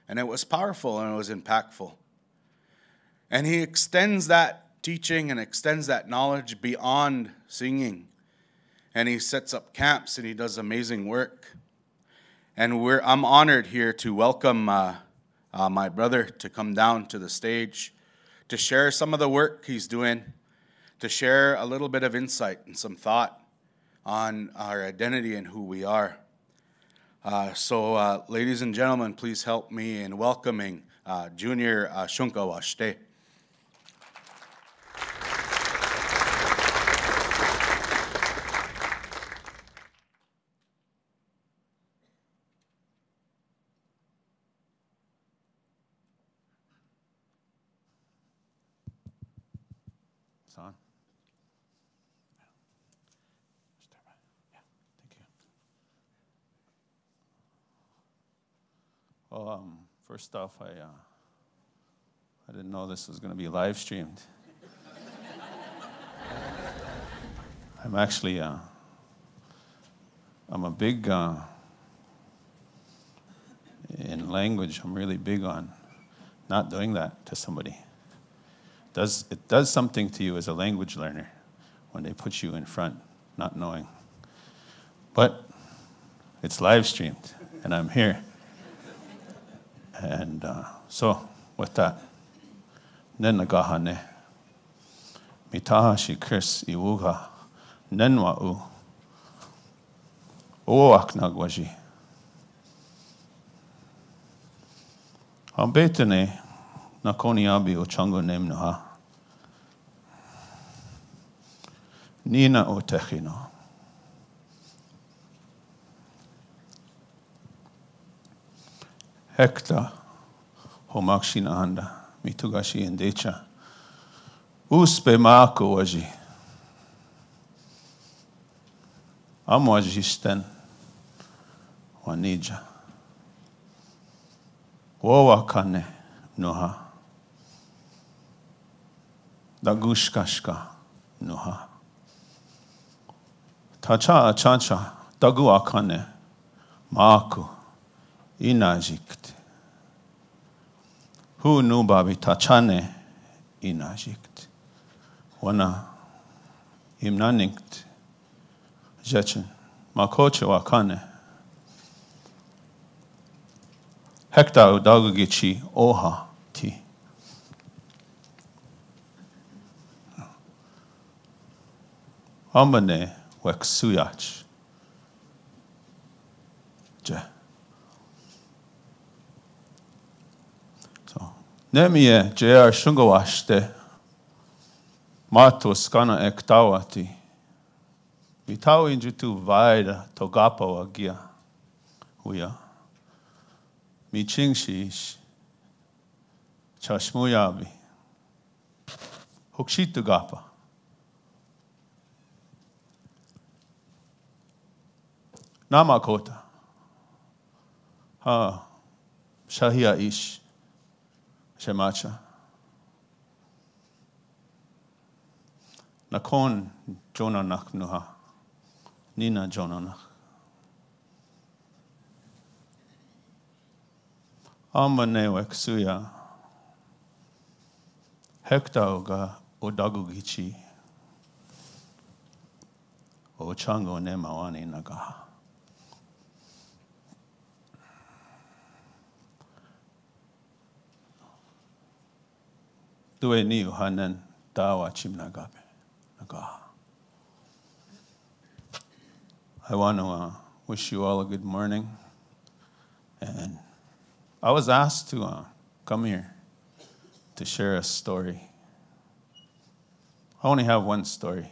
And it was powerful and it was impactful. And he extends that teaching and extends that knowledge beyond singing. And he sets up camps and he does amazing work. And I'm honored here to welcome my brother to come down to the stage to share some of the work he's doing, to share a little bit of insight and some thought on our identity and who we are. So, ladies and gentlemen, please help me in welcoming Junior Shunkawashte. It's on. Yeah, thank you. Well, first off, I didn't know this was going to be live streamed. I'm actually, I'm a big, in language, I'm really big on not doing that to somebody. It does something to you as a language learner when they put you in front, not knowing. But it's live streamed, and I'm here. And so, with that, Nenagahane, Mitahashi Chris Iwuga, Nenwa'u, Oaknagwaji. Ambetene, Nakoniabi Ochango Nemnoha, Nina Otechino. Hekta Homakshina Handa, Mitugashi and Decha. Uspe Mako Waji. Amwajisten Wanija. Wawakane Noha. Dagushkashka Noha. Tacha Achacha Daguakane Maaku. Inajikt. Hu nubabi tachane inajikt. Wana imnaninkt. Jechen. Makoche wakane. Hekta udagugichi oha ti. Ambane weksuyach. Je. Nemie J.R. Shungawashte Mato Skana Ektawati Vitau injutu Vaida Togapa Wagia Huya Michingshish Chashmuyabi Hukshitugapa Namakota Ha Shahia Ish Shemacha. Nakon Jonah Naknuha. Nina Jonona. Amanewek suya. Hektauga odagugichi. O chango ne mawani naga. Due ni uhanen dawa chimnagabe naga. I want to wish you all a good morning. And I was asked to come here to share a story. I only have one story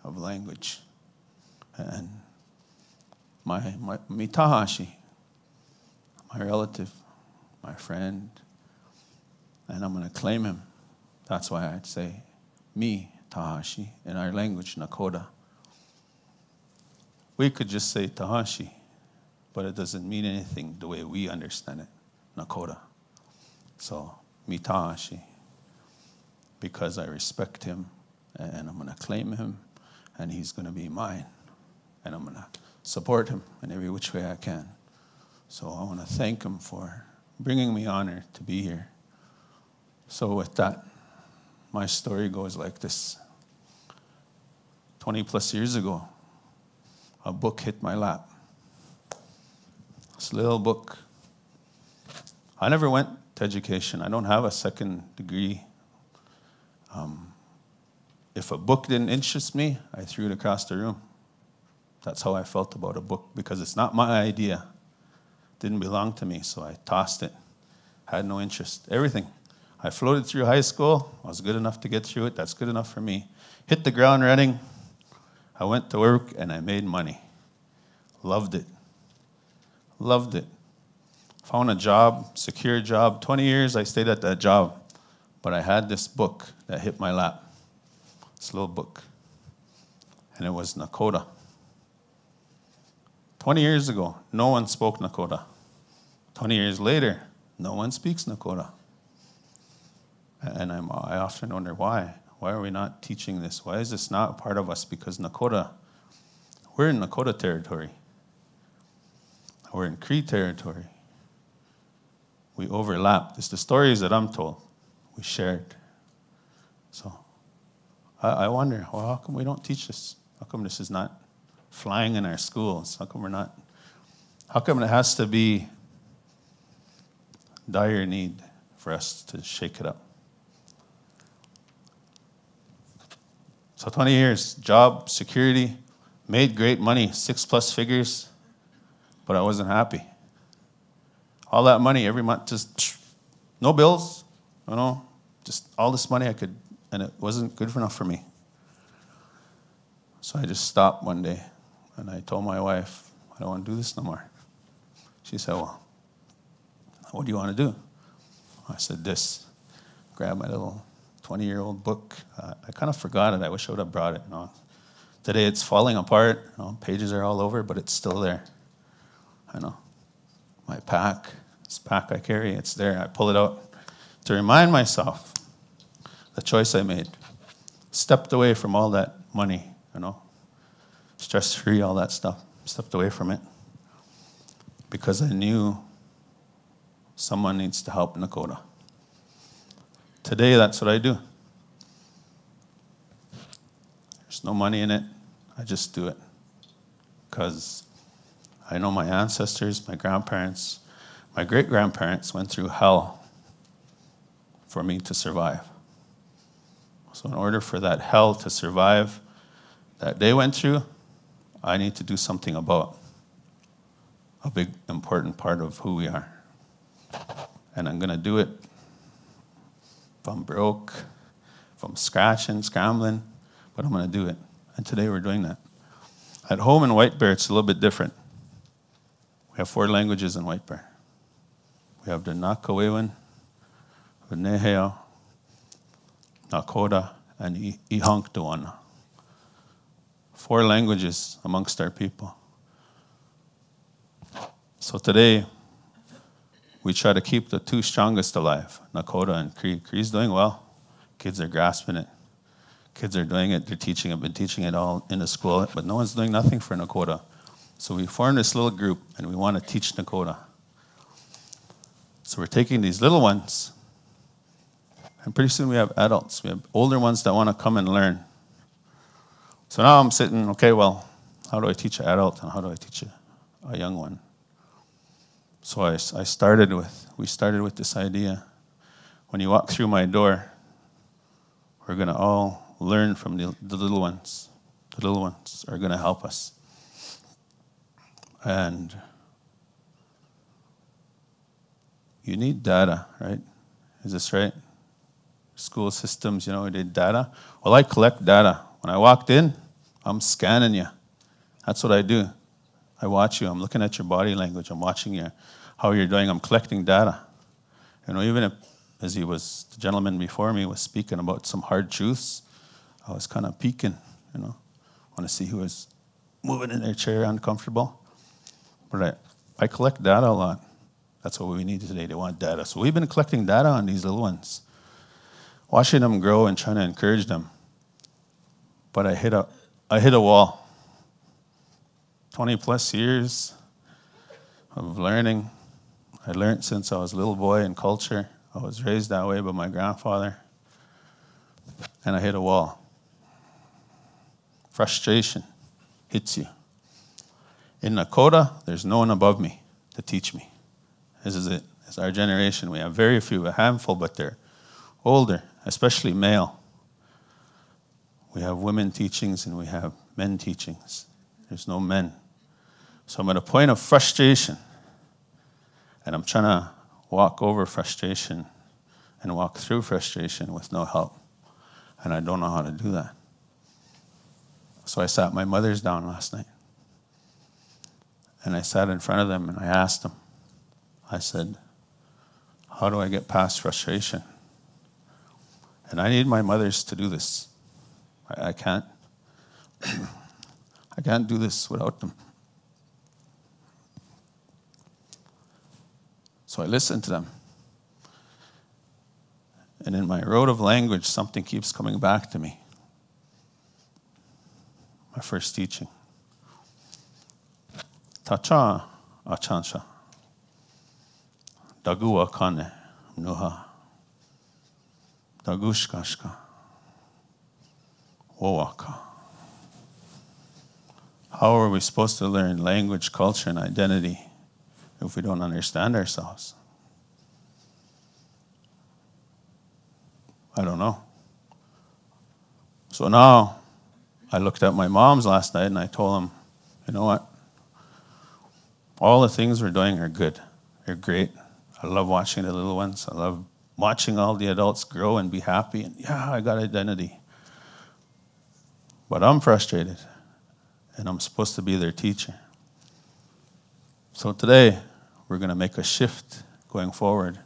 of language. And my Mitahashi, my relative, my friend, and I'm going to claim him. That's why I'd say me, Tahashi, in our language, Nakota. We could just say Tahashi, but it doesn't mean anything the way we understand it, Nakota. So, me Tahashi, because I respect him, and I'm going to claim him, and he's going to be mine, and I'm going to support him in every which way I can. So I want to thank him for bringing me honor to be here. So with that, my story goes like this. 20 plus years ago, a book hit my lap. This little book. I never went to education. I don't have a second degree. If a book didn't interest me, I threw it across the room. That's how I felt about a book, because it's not my idea. It didn't belong to me, so I tossed it. Had no interest. Everything. I floated through high school. I was good enough to get through it. That's good enough for me. Hit the ground running. I went to work and I made money. Loved it. Loved it. Found a job, secure job. 20 years I stayed at that job. But I had this book that hit my lap. This little book. And it was Nakota. 20 years ago, no one spoke Nakota. 20 years later, no one speaks Nakota. And I often wonder why. Why are we not teaching this? Why is this not a part of us? Because Nakota, we're in Nakota territory. We're in Cree territory. We overlap. It's the stories that I'm told. We shared. So I wonder, well, how come we don't teach this? How come this is not flying in our schools? How come it has to be dire need for us to shake it up? So 20 years, job, security, made great money, 6+ figures, but I wasn't happy. All that money every month, just no bills, just all this money I could, and it wasn't good enough for me. So I just stopped one day, and I told my wife, I don't want to do this no more. She said, well, what do you want to do? I said, this. Grab my little 20-year-old book. I kind of forgot it. I wish I would have brought it. Today it's falling apart. Pages are all over, but it's still there. I know. My pack, this pack I carry, it's there. I pull it out to remind myself the choice I made. Stepped away from all that money, stress-free, all that stuff. Stepped away from it because I knew someone needs to help Nakota. Today, that's what I do. There's no money in it. I just do it because I know my ancestors, my grandparents, my great-grandparents went through hell for me to survive. So in order for that hell to survive that they went through, I need to do something about a big, important part of who we are. And I'm going to do it. If I'm broke, if I'm scratching, scrambling, but I'm going to do it. And today we're doing that. At home in White Bear, it's a little bit different. We have 4 languages in White Bear. We have the Nakawewan, the Neheo, Nakota, and Ihanktuana. 4 languages amongst our people. So today, we try to keep the 2 strongest alive, Nakota and Cree. Cree's doing well. Kids are grasping it. Kids are doing it, they're teaching it, been teaching it all in the school, but no one's doing nothing for Nakota. So we formed this little group, and we want to teach Nakota. So we're taking these little ones, and pretty soon we have adults. We have older ones that want to come and learn. So now I'm sitting, okay, well, how do I teach an adult, and how do I teach a young one? So we started with this idea. When you walk through my door, we're going to all learn from the little ones. The little ones are going to help us. And you need data, right? Is this right? School systems, you know, they need data. Well, I collect data. When I walked in, I'm scanning you. That's what I do. I watch you. I'm looking at your body language. I'm watching you, how you're doing. I'm collecting data. You know, even if, as the gentleman before me was speaking about some hard truths, I was kind of peeking, you know. I want to see who was moving in their chair uncomfortable. But I collect data a lot. That's what we need today. They want data. So we've been collecting data on these little ones, watching them grow and trying to encourage them. But I hit a wall. 20 plus years of learning. I learned since I was a little boy in culture. I was raised that way by my grandfather. And I hit a wall. Frustration hits you. In Nakota, there's no one above me to teach me. This is it. It's our generation. We have very few, a handful, but they're older, especially male. We have women teachings and we have men teachings. There's no men. So I'm at a point of frustration, and I'm trying to walk over frustration and walk through frustration with no help. And I don't know how to do that. So I sat my mothers down last night. And I sat in front of them and I asked them, I said, how do I get past frustration? And I need my mothers to do this. I can't. I can't do this without them. So I listened to them. And in my road of language, something keeps coming back to me. My first teaching. Tacha achansha. Dagua kane nuha. Dagushkashka. Wowaka. How are we supposed to learn language, culture, and identity if we don't understand ourselves? I don't know. So now, I looked at my moms last night and I told them, you know what? All the things we're doing are good. They're great. I love watching the little ones. I love watching all the adults grow and be happy. And yeah, I got identity. But I'm frustrated. And I'm supposed to be their teacher. So today, we're going to make a shift going forward.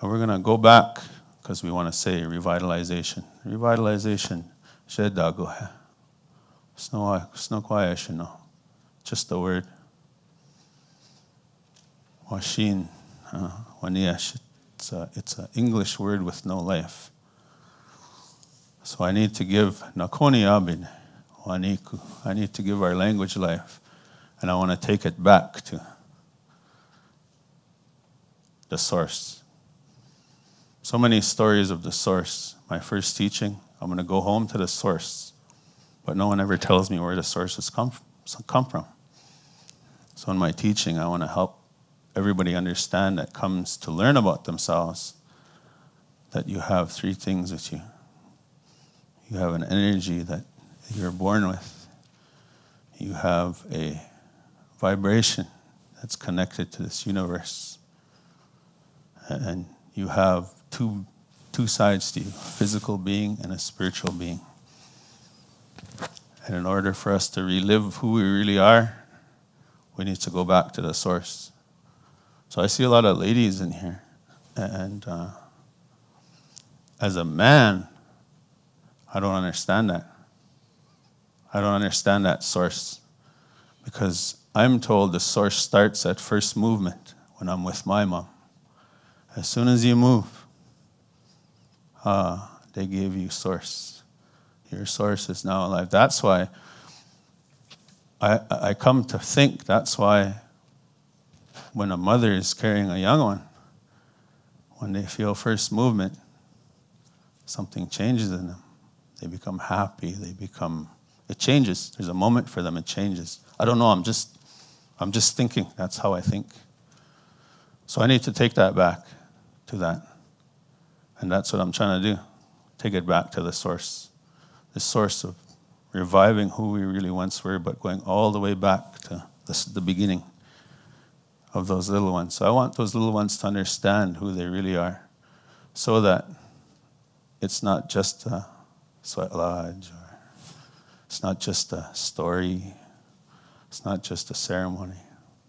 And we're going to go back, because we want to say revitalization. Revitalization. Shedagohe. Snokwayashino. Just the word. Washin. Waniash. It's an English word with no life. So I need to give Nakoni Abin. Waniku. I need to give our language life. And I want to take it back to the source. So many stories of the source. My first teaching, I'm going to go home to the source. But no one ever tells me where the sources come from. So in my teaching, I want to help everybody understand that comes to learn about themselves, that you have three things with you. You have an energy that you're born with. You have a vibration that's connected to this universe. And you have two sides to you, a physical being and a spiritual being. And in order for us to relive who we really are, we need to go back to the source. So I see a lot of ladies in here. And as a man, I don't understand that. I don't understand that source. Because I'm told the source starts at first movement when I'm with my mom. As soon as you move, they gave you source. Your source is now alive. That's why I come to think, that's why when a mother is carrying a young one, when they feel first movement, something changes in them. They become happy, it changes. There's a moment for them, it changes. I don't know, I'm just thinking, that's how I think. So I need to take that back to that. And that's what I'm trying to do. Take it back to the source of reviving who we really once were, but going all the way back to the beginning of those little ones. So I want those little ones to understand who they really are, so that it's not just a sweat lodge, or it's not just a story, it's not just a ceremony.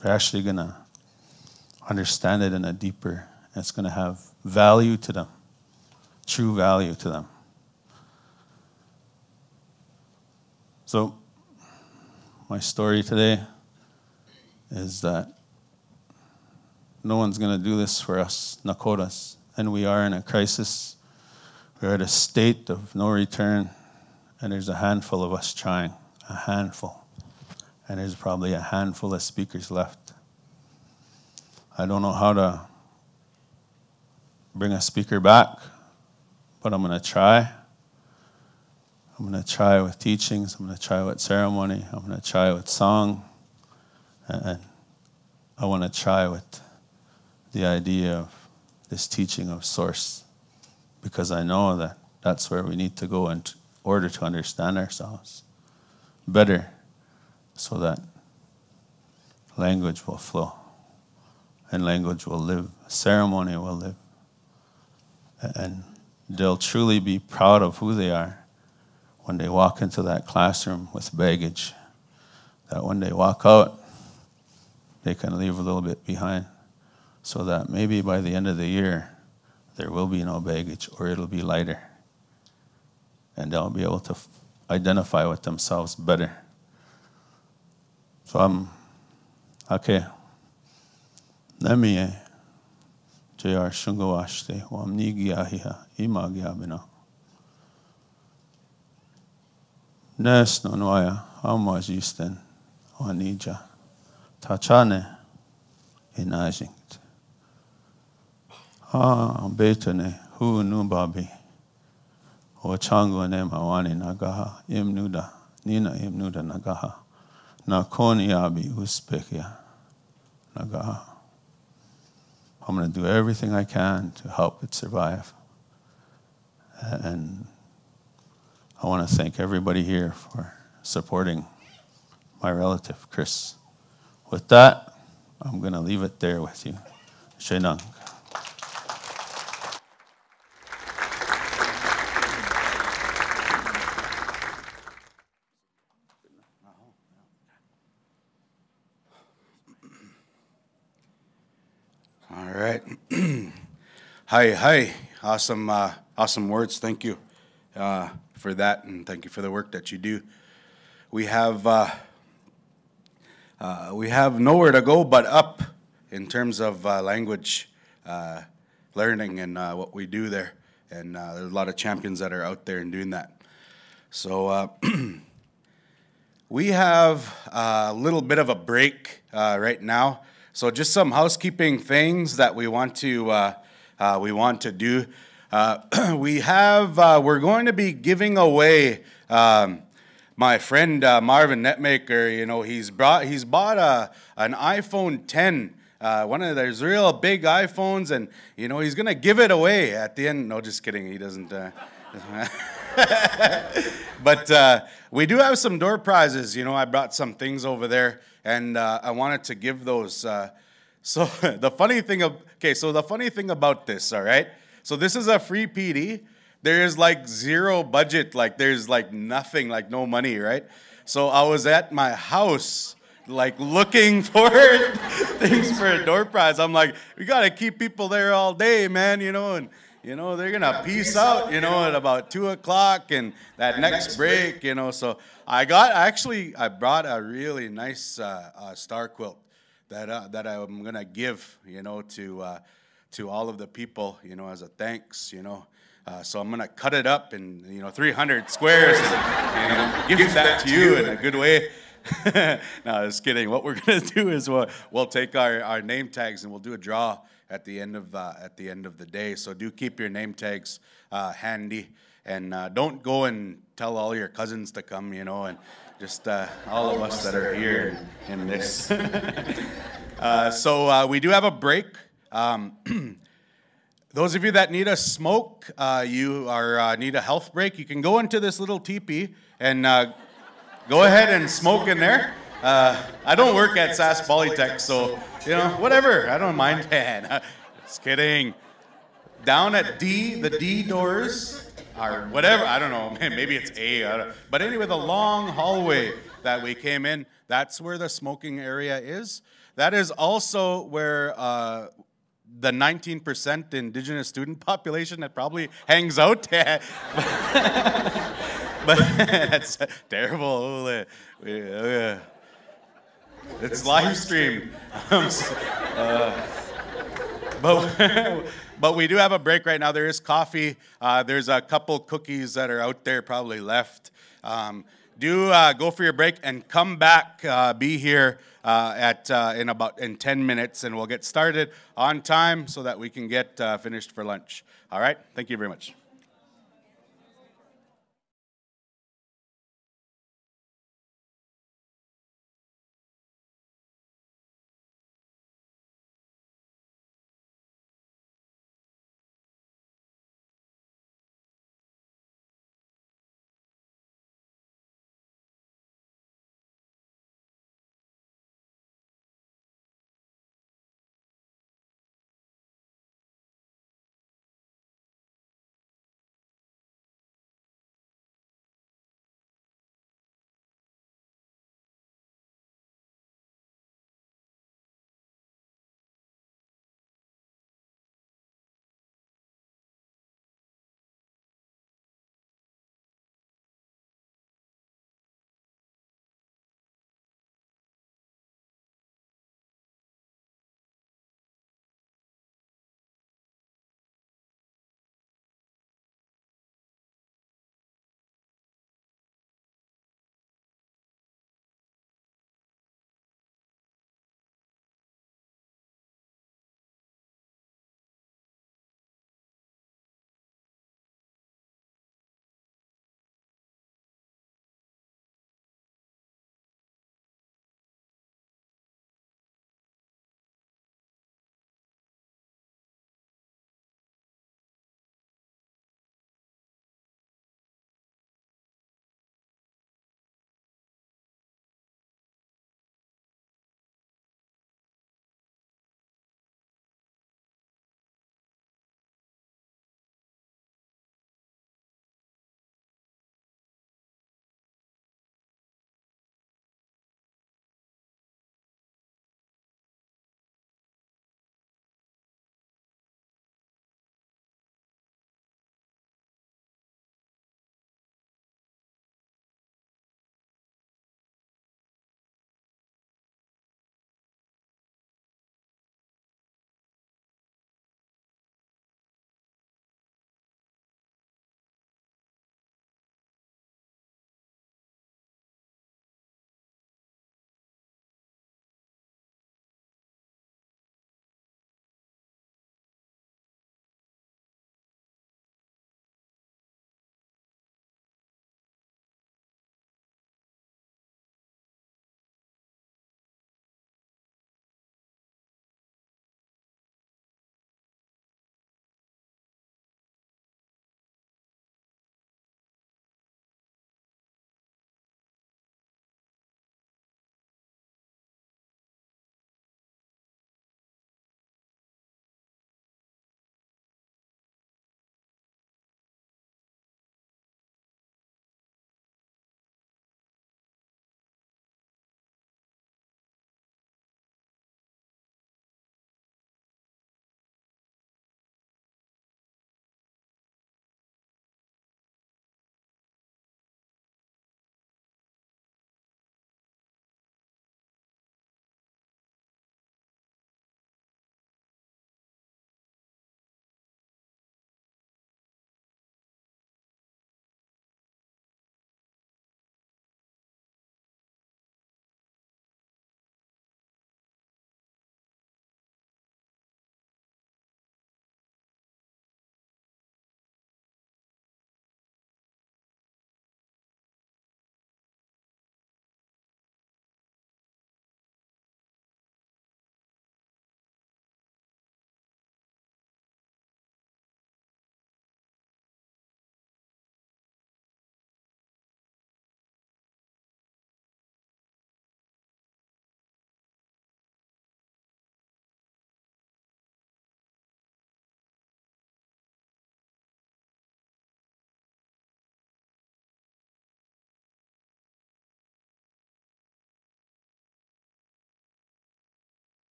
They're actually going to understand it in a deeper, it's going to have value to them, true value to them. So, my story today is that no one's going to do this for us, Nakotas, and we are in a crisis. We're at a state of no return, and there's a handful of us trying, a handful, and there's probably a handful of speakers left. I don't know how to bring a speaker back, but I'm going to try. I'm going to try with teachings. I'm going to try with ceremony. I'm going to try with song. And I want to try with the idea of this teaching of source, because I know that that's where we need to go in order to understand ourselves better, so that language will flow and language will live, ceremony will live, and they'll truly be proud of who they are when they walk into that classroom with baggage, that when they walk out, they can leave a little bit behind, so that maybe by the end of the year, there will be no baggage, or it'll be lighter. And they'll be able to identify with themselves better. So okay. Let me JR Shungawashte, Wamnigiahiha, Imagiabina. Nes no noya, Amwajisten, Wanija, Tachane, Inajingt. Betone, Hu Nubabi, Ochango ne Mawani Nagaha, Imnuda, Nina Imnuda Nagaha, Nakoni Abi Uspekia Nagaha. I'm going to do everything I can to help it survive. And I want to thank everybody here for supporting my relative, Chris. With that, I'm going to leave it there with you. Shenang. All right. Hi. Awesome words. Thank you for that, and thank you for the work that you do. We have nowhere to go but up in terms of language learning and what we do there. And there's a lot of champions that are out there and doing that. So we have a little bit of a break right now. So just some housekeeping things that we want to do. We're going to be giving away my friend Marvin Netmaker. You know, he's bought an iPhone 10. One of those real big iPhones, and you know he's gonna give it away at the end. No, just kidding. He doesn't. But we do have some door prizes. You know, I brought some things over there, and I wanted to give those. So the funny thing about this, all right. So this is a free PD. There is like zero budget. Like there's like nothing, like no money, right? So I was at my house, like looking for things for a door prize. I'm like, we gotta keep people there all day, man. You know, and you know they're gonna peace out. You know, at about 2:00 and that next break. You know, so I brought a really nice star quilt that I'm gonna give. You know, to all of the people. You know, as a thanks. You know. So I'm gonna cut it up in 300 squares and give that to you in a good way. No, just kidding. What we're gonna do is we'll take our name tags and we'll do a draw at the end of the day. So do keep your name tags handy, and don't go and tell all your cousins to come, and just all of us that are here in this. So we do have a break. Those of you that need a smoke, need a health break, you can go into this little teepee and go ahead and smoke in there. I don't work at SAS Polytech, so, whatever. I don't mind. Just kidding. Down at D, the D doors are whatever. I don't know. Maybe it's A. But anyway, the long hallway that we came in, that's where the smoking area is. That is also where the 19% Indigenous student population that probably hangs out. But that's terrible. It's live streamed. But we do have a break right now. There is coffee. There's a couple cookies that are out there, probably left. Do go for your break and come back. Be here in 10 minutes, and we'll get started on time so that we can get finished for lunch. All right. Thank you very much.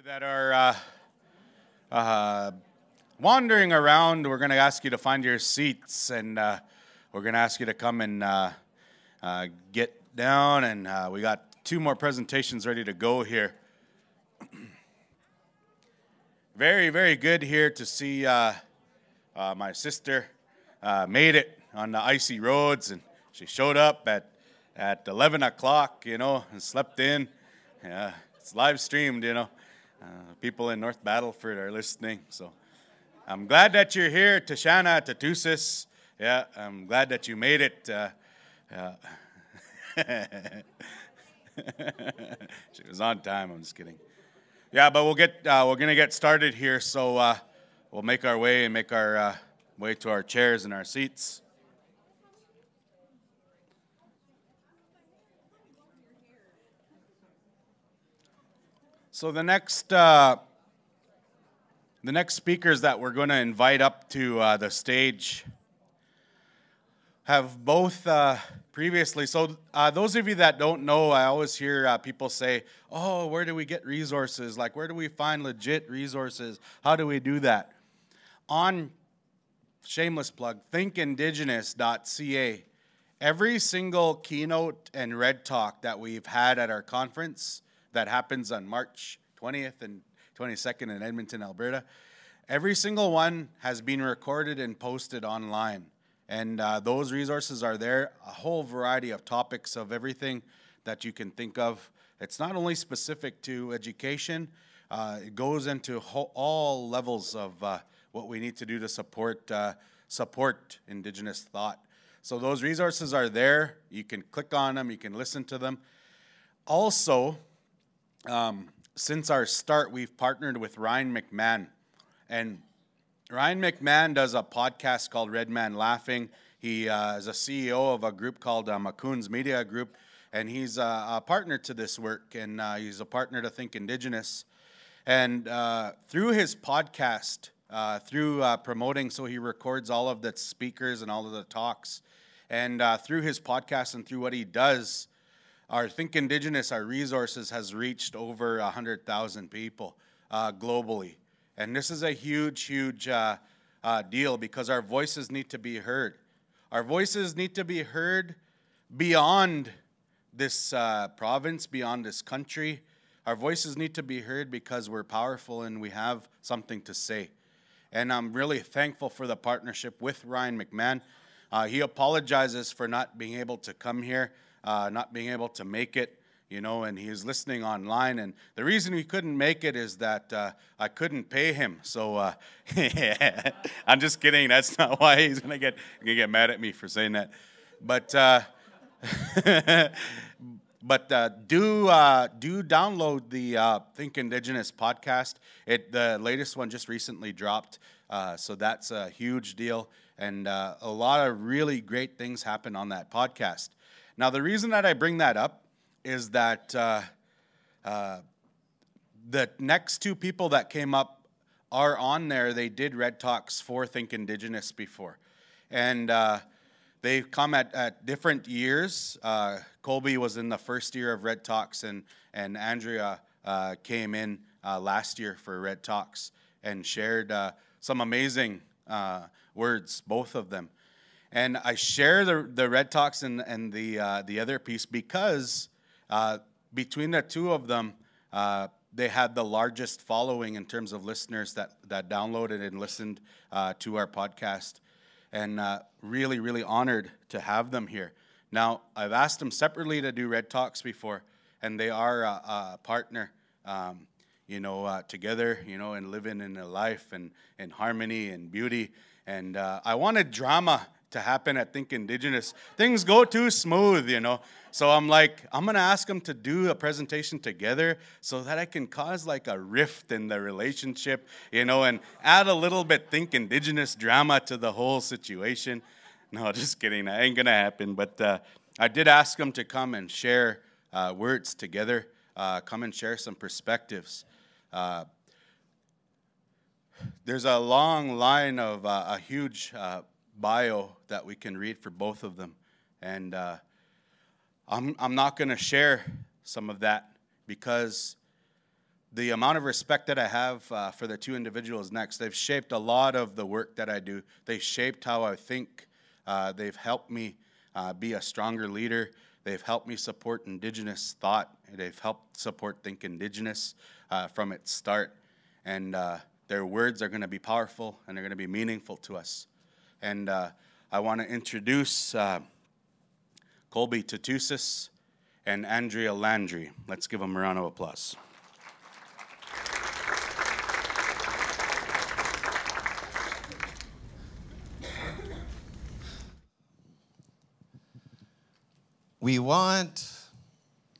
that are wandering around, we're going to ask you to find your seats, and we're going to ask you to come and get down, and we got 2 more presentations ready to go here. Very, very good here to see my sister made it on the icy roads, and she showed up at 11 o'clock, you know, and slept in. Yeah, it's live streamed, you know. People in North Battleford are listening, so I'm glad that you're here, Tashana, Tatusis. Yeah, I'm glad that you made it. Yeah. She was on time. I'm just kidding. Yeah, but we're gonna get started here, so we'll make our way to our chairs and our seats. So the next speakers that we're going to invite up to the stage have both previously. So those of you that don't know, I always hear people say, "Oh, where do we get resources? Like, where do we find legit resources? How do we do that?" On, shameless plug, thinkindigenous.ca, every single keynote and red talk that we've had at our conference that happens on March 20th and 22nd in Edmonton, Alberta, every single one has been recorded and posted online. And those resources are there, a whole variety of topics of everything that you can think of. It's not only specific to education, it goes into all levels of what we need to do to support Indigenous thought. So those resources are there. You can click on them, you can listen to them. Also, since our start, we've partnered with Ryan McMahon. And Ryan McMahon does a podcast called Red Man Laughing. He is a CEO of a group called Macoons Media Group, and he's a partner to this work, and he's a partner to Think Indigenous. And through his podcast, through promoting, so he records all of the speakers and all of the talks, and through his podcast and through what he does, our Think Indigenous, our resources, has reached over 100,000 people globally. And this is a huge, huge deal because our voices need to be heard. Our voices need to be heard beyond this province, beyond this country. Our voices need to be heard because we're powerful and we have something to say. And I'm really thankful for the partnership with Ryan McMahon. He apologizes for not being able to come here, not being able to make it, you know, and he's listening online. And the reason he couldn't make it is that I couldn't pay him. So yeah, I'm just kidding. That's not why he's gonna get mad at me for saying that. But do download the Think Indigenous podcast. The latest one just recently dropped, so that's a huge deal. And a lot of really great things happen on that podcast. Now, the reason that I bring that up is that the next 2 people that came up are on there. They did Red Talks for Think Indigenous before. And they've come at different years. Colby was in the first year of Red Talks, and Andrea came in last year for Red Talks and shared some amazing words, both of them. And I share the Red Talks and the other piece because between the 2 of them, they had the largest following in terms of listeners that downloaded and listened to our podcast. And really, really honored to have them here. Now, I've asked them separately to do Red Talks before, and they are a partner, together, and living in a life and in harmony and beauty. And I wanted drama to happen at Think Indigenous. Things go too smooth, So I'm like, I'm going to ask them to do a presentation together so that I can cause like a rift in the relationship, and add a little bit Think Indigenous drama to the whole situation. No, just kidding. That ain't going to happen. But I did ask them to come and share words together, come and share some perspectives. There's a long line of a huge bio that we can read for both of them. And I'm not going to share some of that because the amount of respect that I have for the two individuals next. They've shaped a lot of the work that I do. They've shaped how I think. They've helped me be a stronger leader. They've helped me support Indigenous thought. They've helped support Think Indigenous from its start. And their words are going to be powerful, and they're going to be meaningful to us. And I want to introduce Colby Tatusis and Andrea Landry. Let's give them a round of applause. We want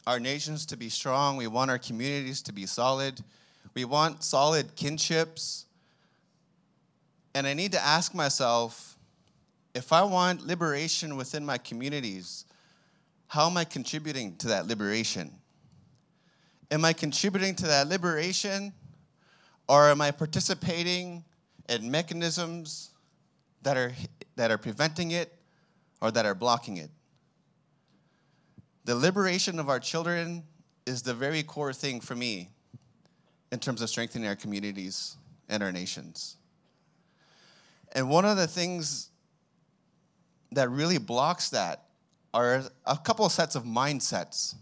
our nations to be strong. We want our communities to be solid. We want solid kinships. And I need to ask myself, if I want liberation within my communities, how am I contributing to that liberation? Am I contributing to that liberation, or am I participating in mechanisms that are preventing it or that are blocking it? The liberation of our children is the very core thing for me in terms of strengthening our communities and our nations. And one of the things that really blocks that are a couple of sets of mindsets,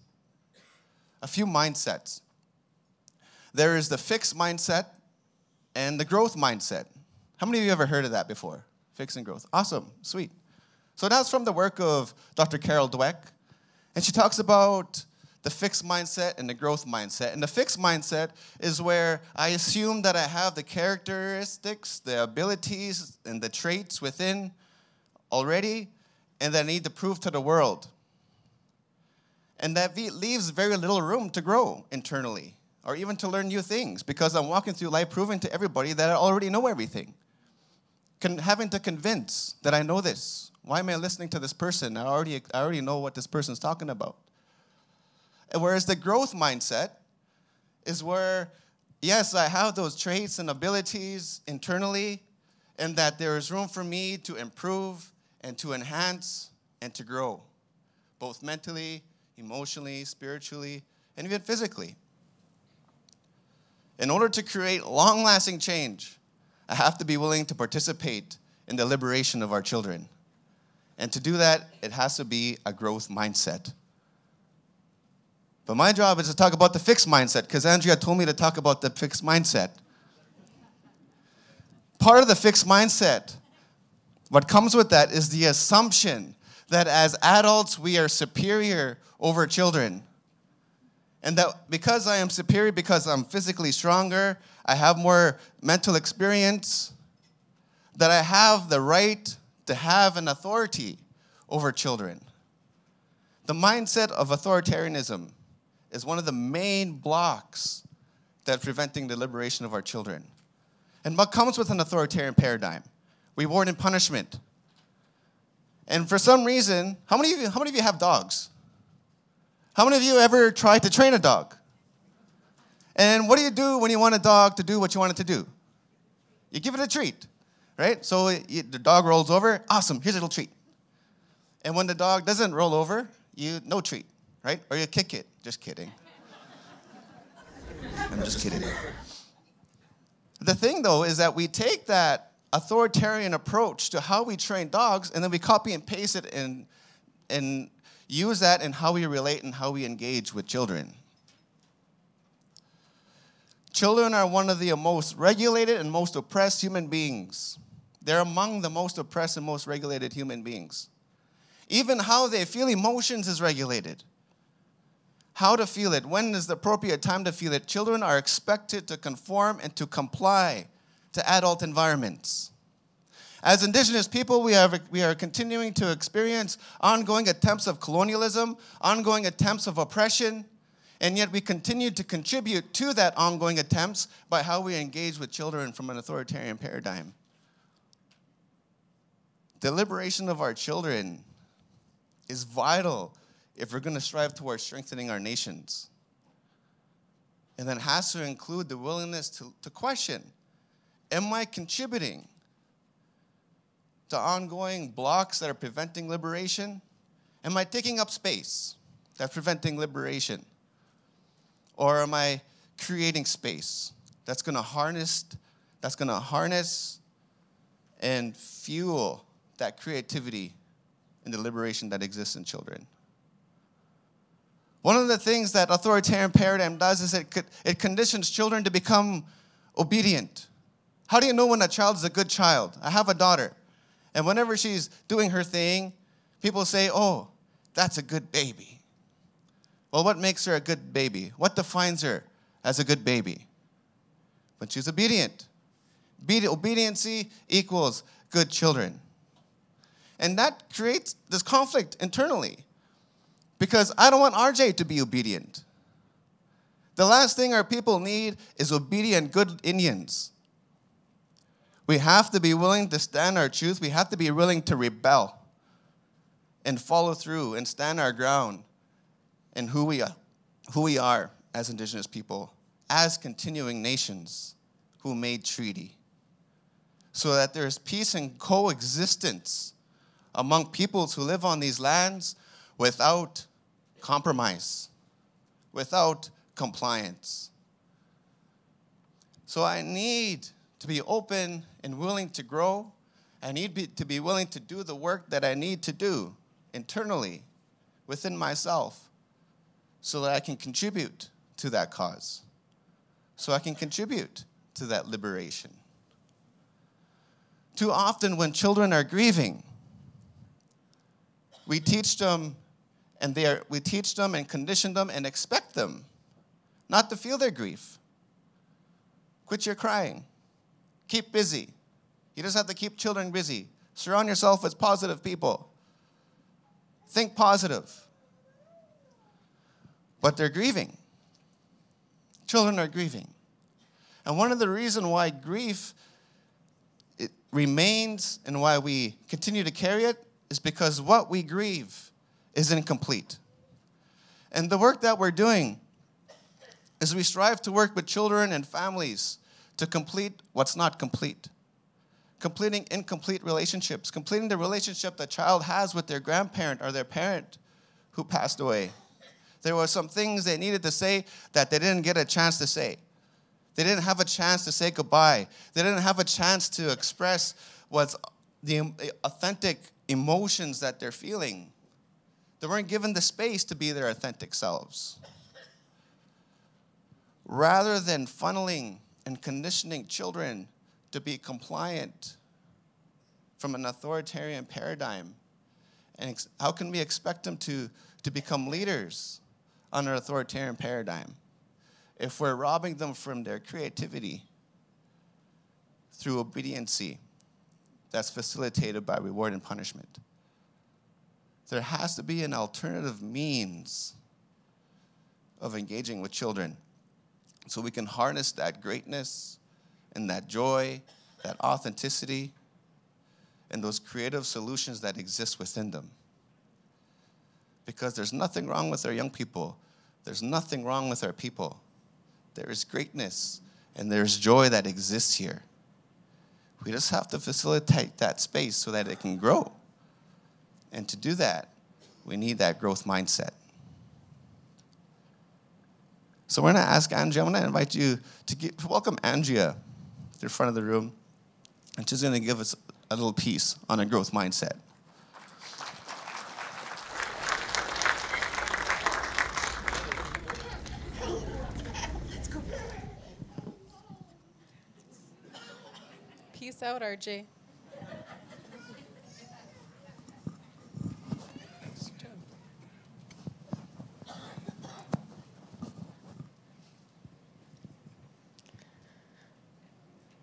a few mindsets. There is the fixed mindset and the growth mindset. How many of you ever heard of that before? Fixed and growth. Awesome, sweet. So that's from the work of Dr. Carol Dweck. And she talks about the fixed mindset and the growth mindset. And the fixed mindset is where I assume that I have the characteristics, the abilities, and the traits within already, and that I need to prove to the world. And that leaves very little room to grow internally, or even to learn new things, because I'm walking through life proving to everybody that I already know everything. Having to convince that I know this. Why am I listening to this person? I already know what this person's talking about. And whereas the growth mindset is where, yes, I have those traits and abilities internally, and that there is room for me to improve and to enhance and to grow, both mentally, emotionally, spiritually, and even physically. In order to create long-lasting change, I have to be willing to participate in the liberation of our children. And to do that, it has to be a growth mindset. But my job is to talk about the fixed mindset, because Andrea told me to talk about the fixed mindset. Part of the fixed mindset, what comes with that is the assumption that as adults, we are superior over children. And that because I am superior, because I'm physically stronger, I have more mental experience, that I have the right to have an authority over children. The mindset of authoritarianism is one of the main blocks that's preventing the liberation of our children. And what comes with an authoritarian paradigm? Reward and punishment. And for some reason, how many of you have dogs? How many of you ever tried to train a dog? And what do you do when you want a dog to do what you want it to do? You give it a treat. Right? So the dog rolls over, awesome, here's a little treat. And when the dog doesn't roll over, no treat, right? Or you kick it. Just kidding. I'm just kidding. The thing, though, is that we take that authoritarian approach to how we train dogs, and then we copy and paste it and use that in how we relate and how we engage with children. Children are one of the most regulated and most oppressed human beings. They're among the most oppressed and most regulated human beings. Even how they feel emotions is regulated. How to feel it, when is the appropriate time to feel it. Children are expected to conform and to comply to adult environments. As Indigenous people, we are continuing to experience ongoing attempts of colonialism, ongoing attempts of oppression, and yet we continue to contribute to that ongoing attempts by how we engage with children from an authoritarian paradigm. The liberation of our children is vital if we're going to strive towards strengthening our nations. And that has to include the willingness to question, am I contributing to ongoing blocks that are preventing liberation? Am I taking up space that's preventing liberation? Or am I creating space that's going to harness and fuel that creativity and the liberation that exists in children. One of the things that authoritarian paradigm does is it conditions children to become obedient. How do you know when a child is a good child? I have a daughter, and whenever she's doing her thing, people say, oh, that's a good baby. Well, what makes her a good baby? What defines her as a good baby? When she's obedient. Obediency equals good children. And that creates this conflict internally. Because I don't want RJ to be obedient. The last thing our people need is obedient good Indians. We have to be willing to stand our truth. We have to be willing to rebel and follow through and stand our ground in who we are as Indigenous people, as continuing nations who made treaty, so that there's peace and coexistence among peoples who live on these lands without compromise, without compliance. So I need to be open and willing to grow. I need to be willing to do the work that I need to do internally within myself so that I can contribute to that cause, so I can contribute to that liberation. Too often when children are grieving, we teach them and condition them and expect them not to feel their grief. Quit your crying. Keep busy. You just have to keep children busy. Surround yourself with positive people. Think positive. But they're grieving. Children are grieving. And one of the reasons why grief it remains and why we continue to carry it is because what we grieve is incomplete. And the work that we're doing is we strive to work with children and families to complete what's not complete. Completing incomplete relationships, completing the relationship the child has with their grandparent or their parent who passed away. There were some things they needed to say that they didn't get a chance to say. They didn't have a chance to say goodbye. They didn't have a chance to express what's the authentic emotions that they're feeling. They weren't given the space to be their authentic selves. Rather than funneling and conditioning children to be compliant from an authoritarian paradigm, and how can we expect them to become leaders under an authoritarian paradigm if we're robbing them from their creativity through obediency that's facilitated by reward and punishment? There has to be an alternative means of engaging with children so we can harness that greatness and that joy, that authenticity, and those creative solutions that exist within them. Because there's nothing wrong with our young people. There's nothing wrong with our people. There is greatness and there's joy that exists here. We just have to facilitate that space so that it can grow. And to do that, we need that growth mindset. So we're going to ask Andrea. I'm going to invite you to welcome Andrea to the front of the room. And she's going to give us a little piece on a growth mindset. Peace out, RJ.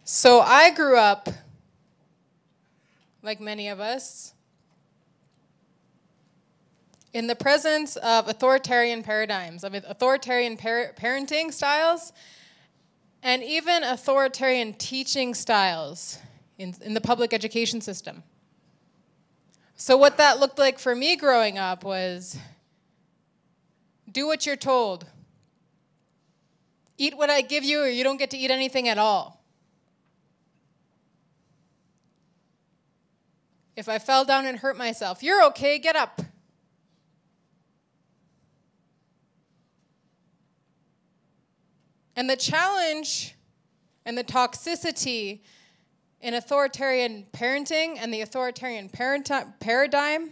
So I grew up, like many of us, in the presence of authoritarian paradigms, of authoritarian parenting styles, and even authoritarian teaching styles in the public education system. So what that looked like for me growing up was, do what you're told. Eat what I give you or you don't get to eat anything at all. If I fell down and hurt myself, you're okay, get up. And the challenge and the toxicity in authoritarian parenting and the authoritarian paradigm,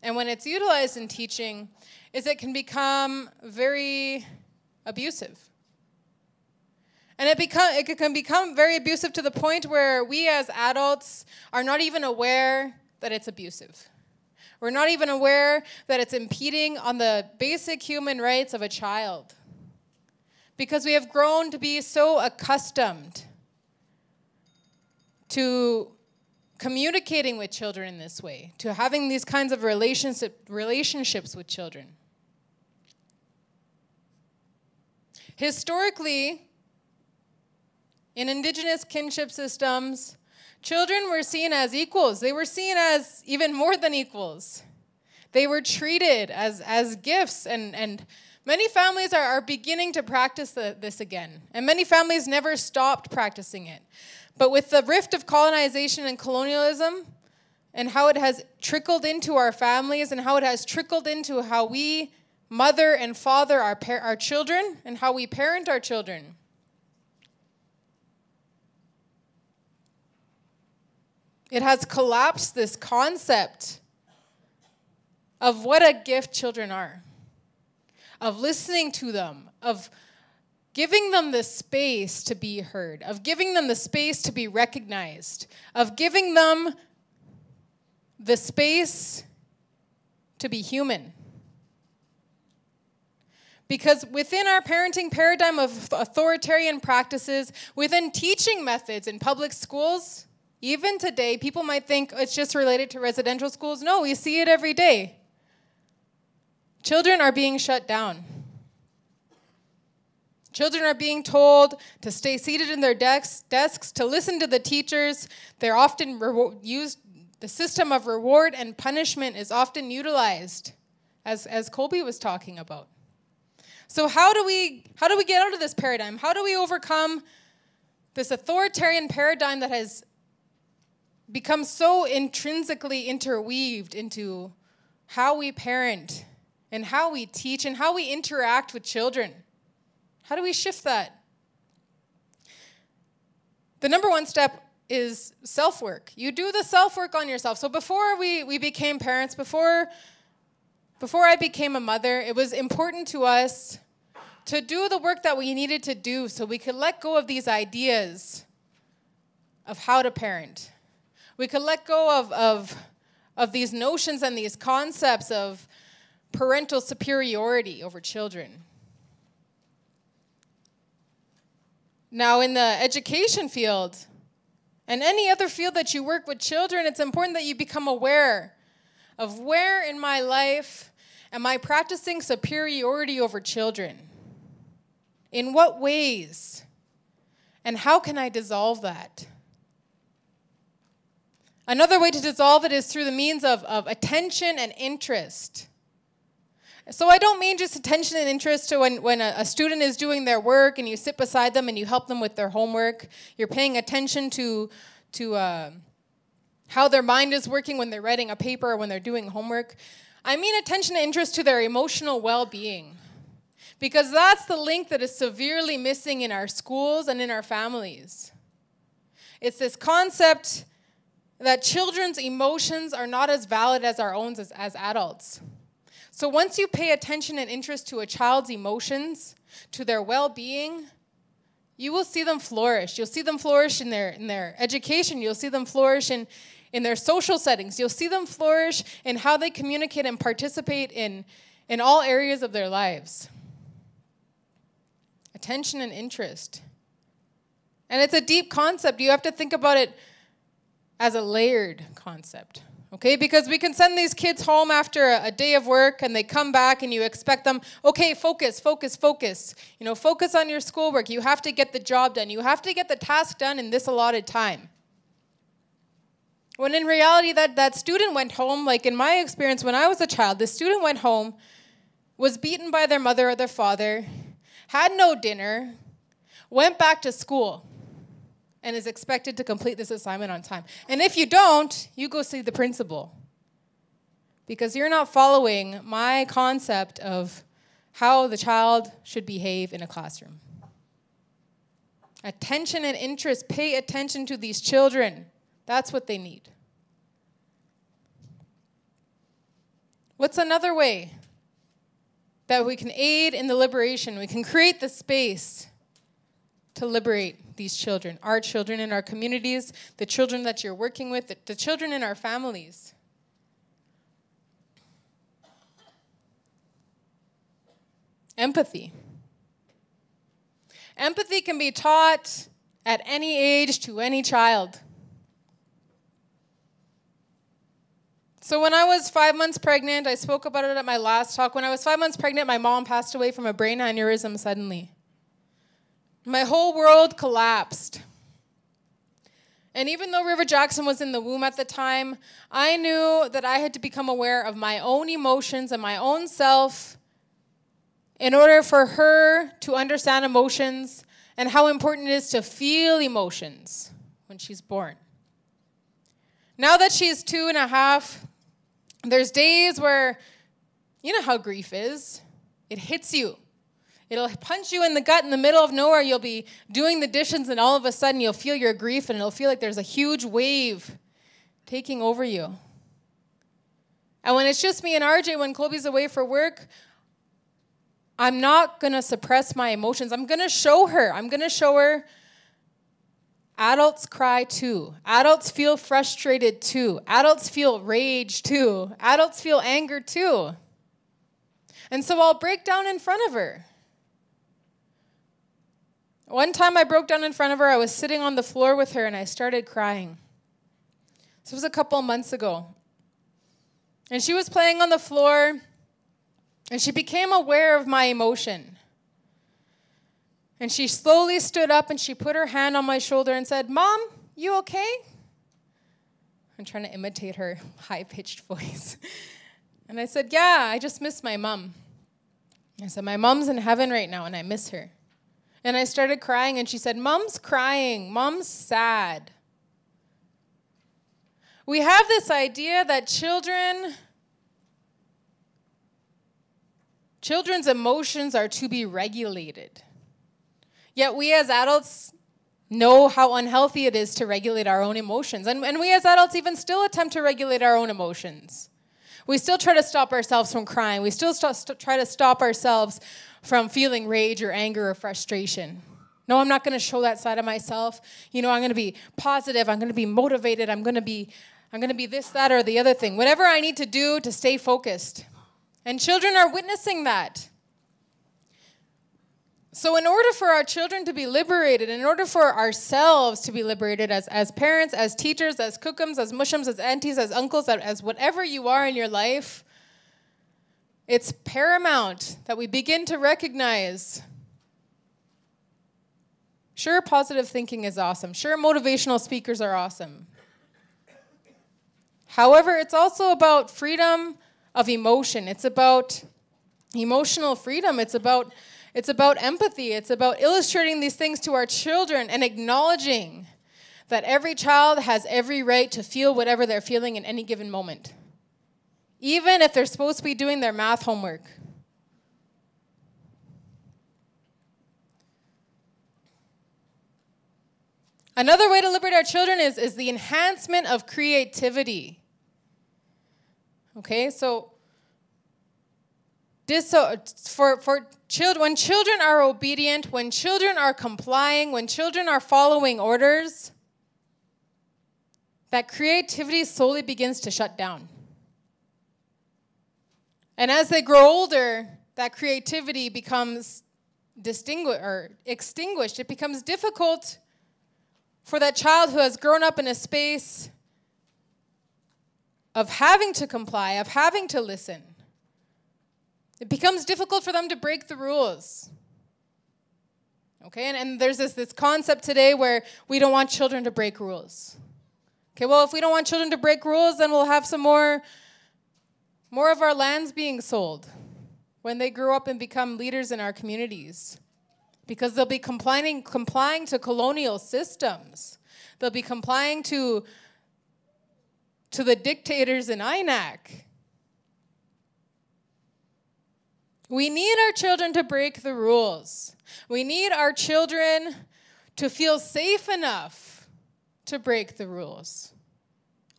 and when it's utilized in teaching, is it can become very abusive. And it can become very abusive to the point where we as adults are not even aware that it's abusive. We're not even aware that it's impeding on the basic human rights of a child. Because we have grown to be so accustomed to communicating with children in this way, to having these kinds of relationships with children. Historically, in Indigenous kinship systems, children were seen as equals. They were seen as even more than equals. They were treated as gifts, and many families are beginning to practice this again. And many families never stopped practicing it. But with the rift of colonization and colonialism, and how it has trickled into our families, and how it has trickled into how we mother and father our children, and how we parent our children, it has collapsed this concept of what a gift children are, of listening to them, of giving them the space to be heard, of giving them the space to be recognized, of giving them the space to be human. Because within our parenting paradigm of authoritarian practices, within teaching methods in public schools, even today, people might think it's just related to residential schools. No, we see it every day. Children are being shut down. Children are being told to stay seated in their desks, to listen to the teachers. They're often used, the system of reward and punishment is often utilized, as Colby was talking about. So how do we get out of this paradigm? How do we overcome this authoritarian paradigm that has become so intrinsically interweaved into how we parent and how we teach and how we interact with children? How do we shift that? The number one step is self-work. You do the self-work on yourself. So before we became parents, before I became a mother, it was important to us to do the work that we needed to do so we could let go of these ideas of how to parent. We could let go of these notions and these concepts of parental superiority over children. Now, in the education field, and any other field that you work with children, it's important that you become aware of where in my life am I practicing superiority over children? In what ways? And how can I dissolve that? Another way to dissolve it is through the means of attention and interest. So I don't mean just attention and interest to when a student is doing their work and you sit beside them and you help them with their homework. You're paying attention to how their mind is working when they're writing a paper or when they're doing homework. I mean attention and interest to their emotional well-being. Because that's the link that is severely missing in our schools and in our families. It's this concept that children's emotions are not as valid as our own as adults. So once you pay attention and interest to a child's emotions, to their well-being, you will see them flourish. You'll see them flourish in their education. You'll see them flourish in their social settings. You'll see them flourish in how they communicate and participate in all areas of their lives. Attention and interest. And it's a deep concept. You have to think about it as a layered concept. Okay, because we can send these kids home after a day of work and they come back and you expect them, okay, focus. You know, focus on your schoolwork. You have to get the job done. You have to get the task done in this allotted time. When in reality, that student went home, like in my experience when I was a child, the student went home, was beaten by their mother or their father, had no dinner, went back to school, and is expected to complete this assignment on time. And if you don't, you go see the principal. Because you're not following my concept of how the child should behave in a classroom. Attention and interest. Pay attention to these children. That's what they need. What's another way that we can aid in the liberation? We can create the space to liberate these children, our children in our communities, the children that you're working with, the children in our families. Empathy. Empathy can be taught at any age to any child. So when I was 5 months pregnant, I spoke about it at my last talk. When I was 5 months pregnant, my mom passed away from a brain aneurysm suddenly. My whole world collapsed. And even though River Jackson was in the womb at the time, I knew that I had to become aware of my own emotions and my own self in order for her to understand emotions and how important it is to feel emotions when she's born. Now that she's 2.5, there's days where, you know how grief is. It hits you. It'll punch you in the gut in the middle of nowhere. You'll be doing the dishes and all of a sudden you'll feel your grief and it'll feel like there's a huge wave taking over you. And when it's just me and RJ, when Colby's away for work, I'm not going to suppress my emotions. I'm going to show her. Adults cry too. Adults feel frustrated too. Adults feel rage too. Adults feel anger too. And so I'll break down in front of her. One time I broke down in front of her. I was sitting on the floor with her and I started crying. This was a couple of months ago. And she was playing on the floor and she became aware of my emotion. And she slowly stood up and she put her hand on my shoulder and said, "Mom, you okay?" I'm trying to imitate her high-pitched voice. And I said, "Yeah, I just miss my mom." I said, "My mom's in heaven right now and I miss her." And I started crying and she said, "Mom's crying. Mom's sad." We have this idea that children's emotions are to be regulated. Yet we as adults know how unhealthy it is to regulate our own emotions. And we as adults even still attempt to regulate our own emotions. We still try to stop ourselves from crying. We still try to stop ourselves from feeling rage or anger or frustration. No, I'm not going to show that side of myself. I'm going to be positive. I'm going to be motivated. I'm going to be this, that, or the other thing. Whatever I need to do to stay focused. And children are witnessing that. So in order for our children to be liberated, in order for ourselves to be liberated as parents, as teachers, as cookums, as mushums, as aunties, as uncles, as whatever you are in your life, it's paramount that we begin to recognize, sure, positive thinking is awesome. Sure, motivational speakers are awesome. However, it's also about freedom of emotion. It's about emotional freedom. It's about empathy. It's about illustrating these things to our children and acknowledging that every child has every right to feel whatever they're feeling in any given moment, even if they're supposed to be doing their math homework. Another way to liberate our children is the enhancement of creativity. Okay, so for children, when children are obedient, when children are complying, when children are following orders, that creativity slowly begins to shut down. And as they grow older, that creativity becomes extinguished. It becomes difficult for that child who has grown up in a space of having to comply, of having to listen. It becomes difficult for them to break the rules. Okay, and there's this concept today where we don't want children to break rules. Okay, well, if we don't want children to break rules, then we'll have some more of our lands being sold when they grow up and become leaders in our communities. Because they'll be complying to colonial systems. They'll be complying to the dictators in INAC. We need our children to break the rules. We need our children to feel safe enough to break the rules.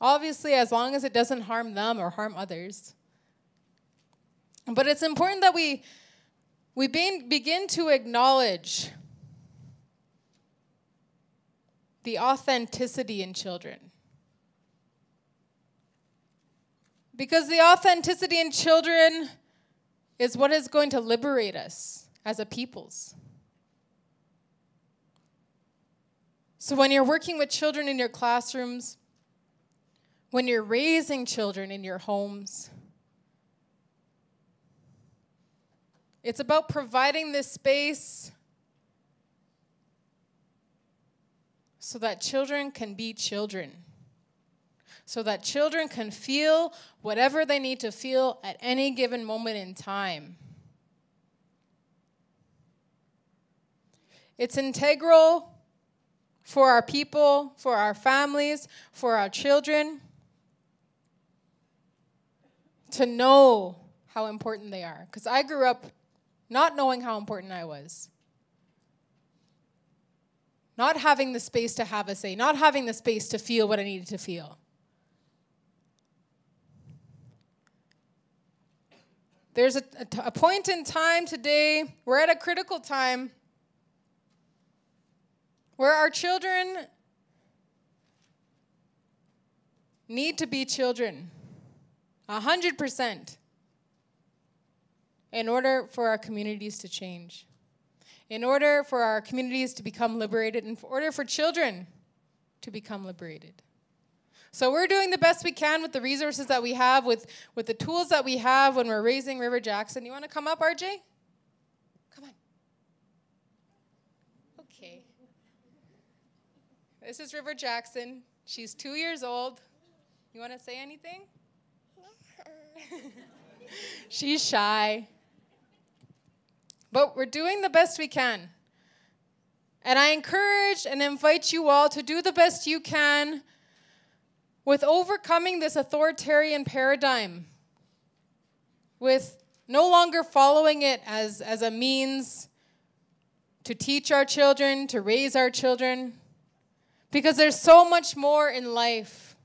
Obviously, as long as it doesn't harm them or harm others. But it's important that we begin to acknowledge the authenticity in children. Because the authenticity in children is what is going to liberate us as a peoples. So when you're working with children in your classrooms, when you're raising children in your homes, it's about providing this space so that children can be children. So that children can feel whatever they need to feel at any given moment in time. It's integral for our people, for our families, for our children to know how important they are. Because I grew up not knowing how important I was. Not having the space to have a say. Not having the space to feel what I needed to feel. There's a point in time today, we're at a critical time, where our children need to be children, 100%, in order for our communities to change, in order for our communities to become liberated, in order for children to become liberated. So we're doing the best we can with the resources that we have, with the tools that we have when we're raising River Jackson. You want to come up, RJ? Come on. Okay. This is River Jackson. She's 2 years old. You want to say anything? She's shy. But we're doing the best we can. And I encourage and invite you all to do the best you can with overcoming this authoritarian paradigm, with no longer following it as a means to teach our children, to raise our children, because there's so much more in life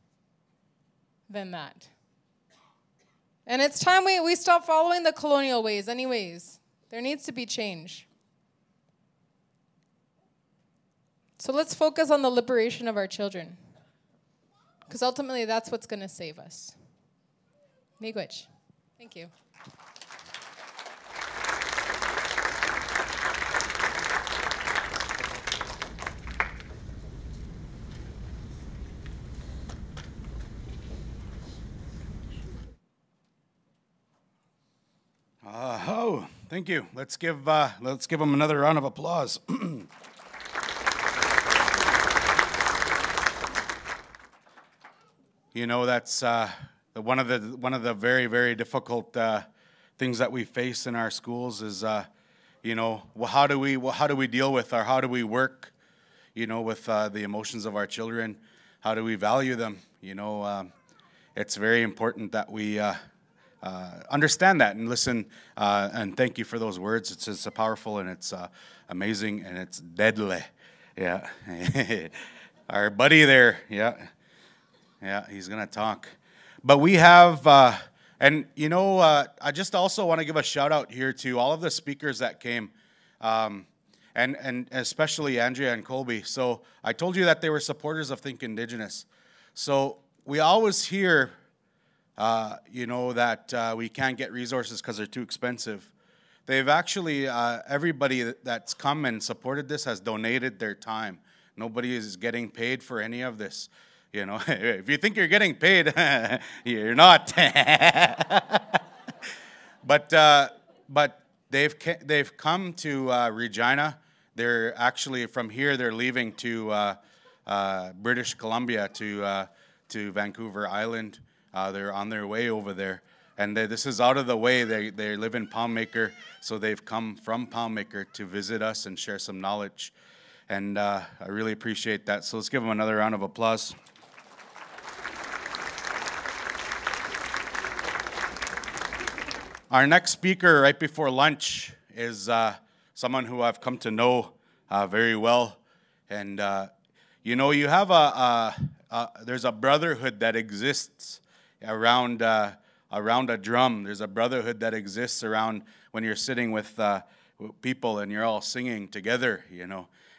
than that. And it's time we stop following the colonial ways anyways. There needs to be change. So let's focus on the liberation of our children, because ultimately that's what's going to save us. Miigwech. Thank you. Thank you. Let's give them another round of applause. You know, that's one of the very, very difficult things that we face in our schools is, you know, how do we deal with, or how do we work, you know, with the emotions of our children? How do we value them? You know, it's very important that we understand that and listen. And thank you for those words. It's just powerful, and it's amazing, and it's deadly. Yeah, our buddy there. Yeah, he's going to talk. But we have, and you know, I just also want to give a shout out here to all of the speakers that came, and especially Andrea and Colby. So I told you that they were supporters of Think Indigenous. So we always hear, you know, that we can't get resources because they're too expensive. They've actually, everybody that's come and supported this has donated their time. Nobody is getting paid for any of this. You know, if you think you're getting paid, you're not. But they've come to Regina. They're actually from here. They're leaving to British Columbia to Vancouver Island. They're on their way over there, and this is out of the way. They live in Palmmaker, so they've come from Palmmaker to visit us and share some knowledge, and I really appreciate that. So let's give them another round of applause. Our next speaker right before lunch is someone who I've come to know very well. And you have there's a brotherhood that exists around a drum. There's a brotherhood that exists around when you're sitting with people and you're all singing together,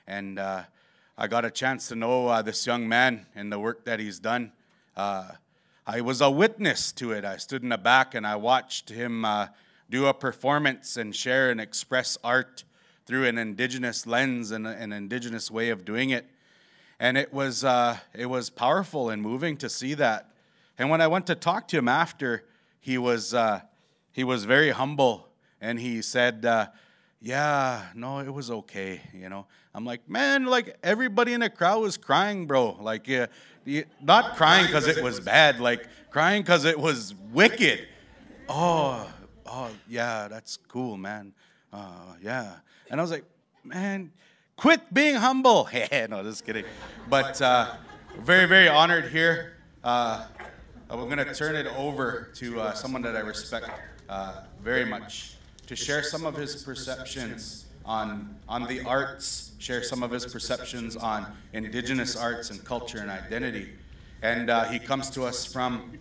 And I got a chance to know this young man and the work that he's done. I was a witness to it. I stood in the back and I watched him do a performance and share and express art through an Indigenous lens and an Indigenous way of doing it. And it was powerful and moving to see that. And when I went to talk to him after, he was very humble, and he said, "Yeah, no, it was okay." I'm like, man, like everybody in the crowd was crying, bro. Like, not crying because it was bad, like crying because it was wicked. Oh, yeah, that's cool, man. Yeah. And I was like, man, quit being humble. No, just kidding. But very, very honored here. We're going to turn it over to someone that I respect very much to share some of his perceptions on the arts, share some of his perceptions on Indigenous arts and culture and identity. And he comes to us from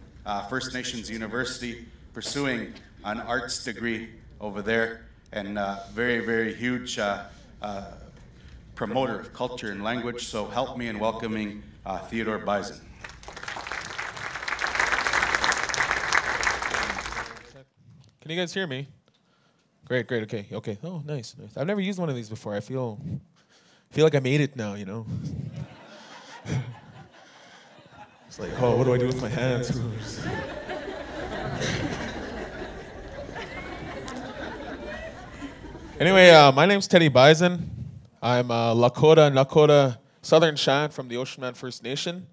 First Nations University, pursuing an arts degree over there, and very, very huge promoter of culture and language. So help me in welcoming Theodore Bison. Can you guys hear me? Great, okay. Oh, nice. I've never used one of these before. I feel like I made it now, It's like, oh, what do I do with my hands? Anyway, my name's Teddy Bison. I'm a Lakota Southern Chant from the Oceanman First Nation.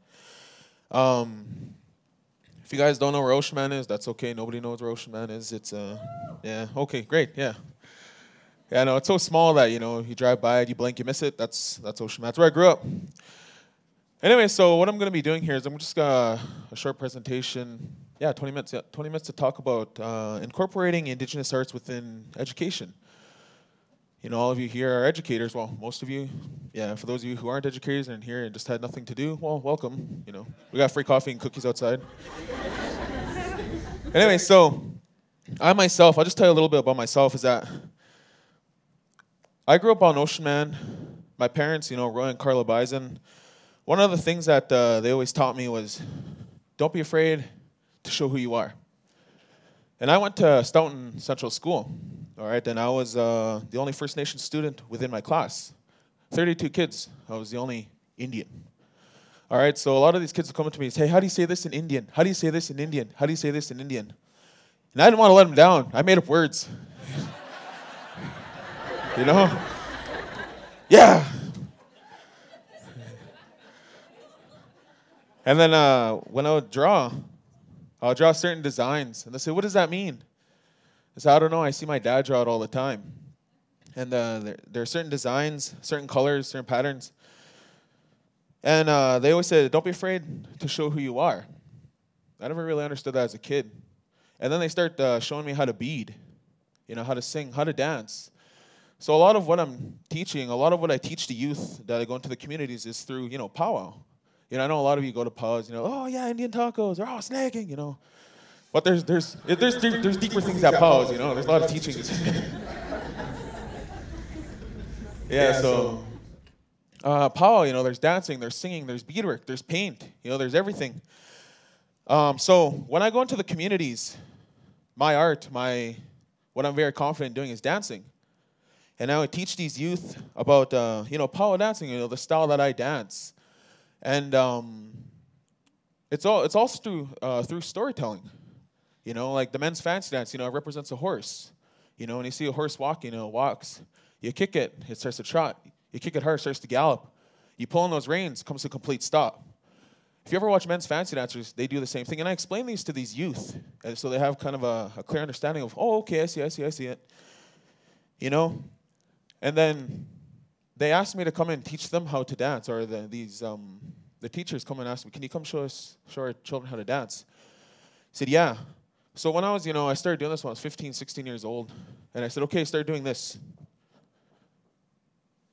If you guys don't know where Oceanman is, that's okay. Nobody knows where Oceanman is. It's, yeah, okay, great, yeah. Yeah, no, it's so small that, you drive by it, you blink, you miss it. That's Oceanman. That's where I grew up. Anyway, so what I'm going to be doing here is I'm just a short presentation. Yeah, 20 minutes. Yeah, 20 minutes to talk about incorporating Indigenous arts within education. All of you here are educators. Well, most of you. Yeah, for those of you who aren't educators and here and just had nothing to do, well, welcome. We got free coffee and cookies outside. Anyway, so I'll just tell you a little bit about myself, is that I grew up on Oceanman. My parents, Roy and Carla Bison, one of the things that they always taught me was, don't be afraid to show who you are. And I went to Stoughton Central School, all right, and I was the only First Nation student within my class. 32 kids, I was the only Indian. All right, so a lot of these kids would come up to me and say, hey, how do you say this in Indian? How do you say this in Indian? How do you say this in Indian? And I didn't want to let them down. I made up words. Yeah. And then when I would draw, I'll draw certain designs. And they say, what does that mean? I said, I don't know. I see my dad draw it all the time. And there are certain designs, certain colors, certain patterns. And they always said, don't be afraid to show who you are. I never really understood that as a kid. And then they start showing me how to bead, how to sing, how to dance. So a lot of what I'm teaching, a lot of what I teach the youth that I go into the communities is through, powwow. I know a lot of you go to powwows, oh yeah, Indian tacos, or snacking, But there's deeper things at powwows, There's a lot of teachings. So powwow, there's dancing, there's singing, there's beadwork, there's paint, there's everything. So when I go into the communities, my art, what I'm very confident doing is dancing. And I would teach these youth about, powwow dancing, the style that I dance. And it's all through storytelling. Like the men's fancy dance, it represents a horse. When you see a horse walking, it walks. You kick it, it starts to trot. You kick it hard, it starts to gallop. You pull on those reins, it comes to a complete stop. If you ever watch men's fancy dancers, they do the same thing. And I explain these to these youth, and so they have kind of a clear understanding of, oh, okay, I see it. And then they asked me to come and teach them how to dance, or the teachers come and ask me, can you come show our children how to dance? I said, yeah. So when I was, I started doing this when I was 15, 16 years old. And I said, okay, start doing this.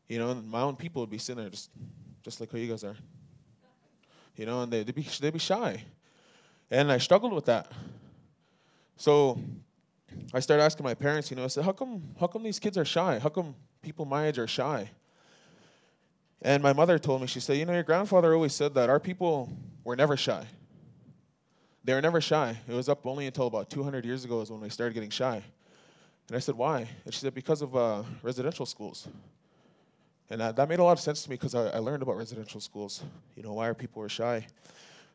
And my own people would be sitting there just just like how you guys are. You know, and they'd be shy. And I struggled with that. So I started asking my parents, I said, how come these kids are shy? How come people my age are shy? And my mother told me, she said, your grandfather always said that our people were never shy. They were never shy. It was up only until about 200 years ago is when we started getting shy. And I said, why? And she said, because of residential schools. And that made a lot of sense to me because I learned about residential schools, why our people were shy.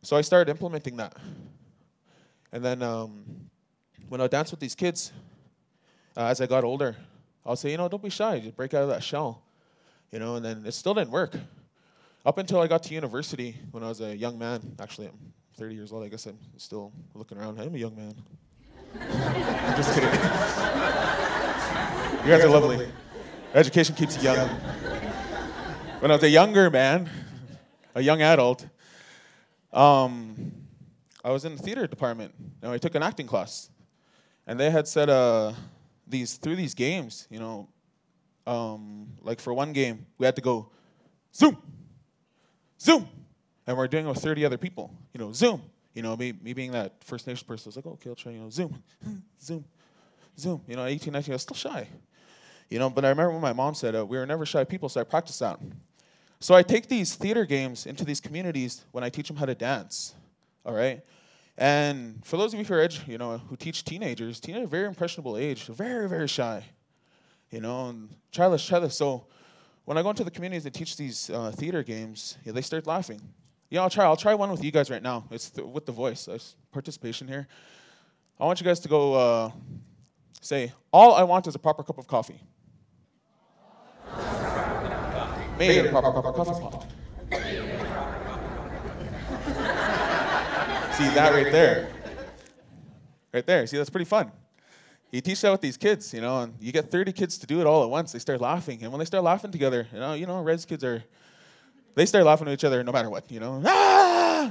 So I started implementing that. And then when I danced with these kids, as I got older, I'll say, don't be shy, just break out of that shell. And then it still didn't work. Up until I got to university when I was a young man. Actually, I'm 30 years old. I guess I'm still looking around. I'm a young man. I'm just kidding. You guys are lovely. Education keeps you young. When I was a younger man, a young adult, I was in the theater department. I took an acting class. And they had said through these games, like for one game, we had to go, zoom, zoom. And we're doing it with 30 other people, zoom. Me being that First Nation person, I was like, okay, I'll try, zoom, zoom, zoom. 18, 19, I was still shy. But I remember when my mom said, we were never shy people, so I practiced that. So I take these theater games into these communities when I teach them how to dance, all right? And for those of you who are who teach teenagers, very impressionable age, very, very shy, and try this. So when I go into the communities that teach these theater games, they start laughing. I'll try one with you guys right now. It's with the voice. Participation here. I want you guys to go say, all I want is a proper cup of coffee. Made in a proper cup of coffee pot. See that right there? Right there. See, that's pretty fun. You teach that with these kids, and you get 30 kids to do it all at once. They start laughing. And when they start laughing together, res kids they start laughing at each other no matter what, Ah!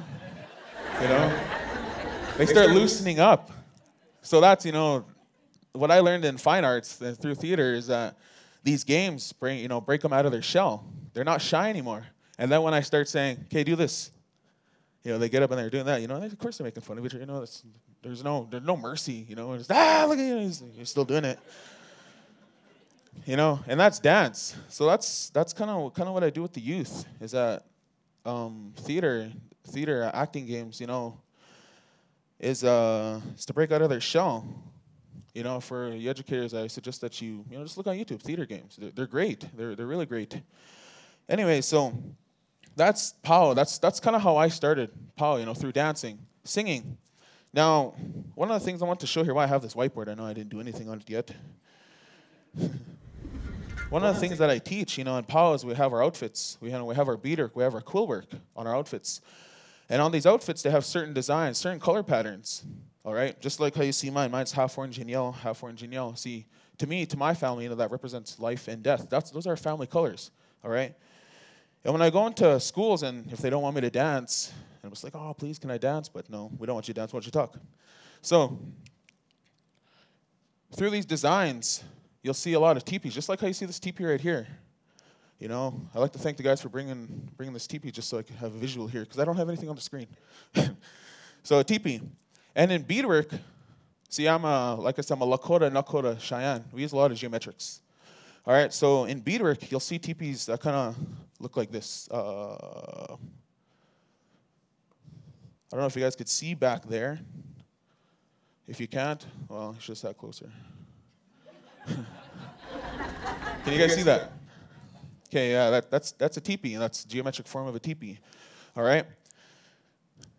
They start loosening up. So that's, what I learned in fine arts through theater is that these games break them out of their shell. They're not shy anymore. And then when I start saying, okay, do this, they get up and they're doing that, of course they're making fun of each other, there's no mercy, just, look at you, you're still doing it. And that's dance. So that's kind of what I do with the youth, is that theater acting games, is to break out of their shell. For the educators, I suggest that you just look on YouTube, theater games. They're great. They're really great. Anyway, so that's POW. That's kind of how I started POW, through dancing, singing. Now, one of the things I want to show here, why I have this whiteboard, I know I didn't do anything on it yet. One of the things that I teach, in POW is we have our outfits. We have our beadwork, we have our quill work on our outfits. And on these outfits, they have certain designs, certain color patterns. All right, just like how you see mine. Mine's half orange and yellow, half orange and yellow. See, to me, to my family, that represents life and death. Those are family colors. All right. And when I go into schools, and if they don't want me to dance, and I'm just like, oh, please, can I dance? But no, we don't want you to dance. We want you to talk. So through these designs, you'll see a lot of teepees, just like how you see this teepee right here. I like to thank the guys for bringing this teepee just so I can have a visual here, because I don't have anything on the screen. So a teepee. And in beadwork, see, like I said, I'm a Lakota, Nakota, Cheyenne. We use a lot of geometrics. All right, so in beadwork, you'll see teepees that kind of look like this. I don't know if you guys could see back there. If you can't, well, you should have sat closer. Can you guys see that? Okay, yeah, that's a teepee, and that's a geometric form of a teepee. All right?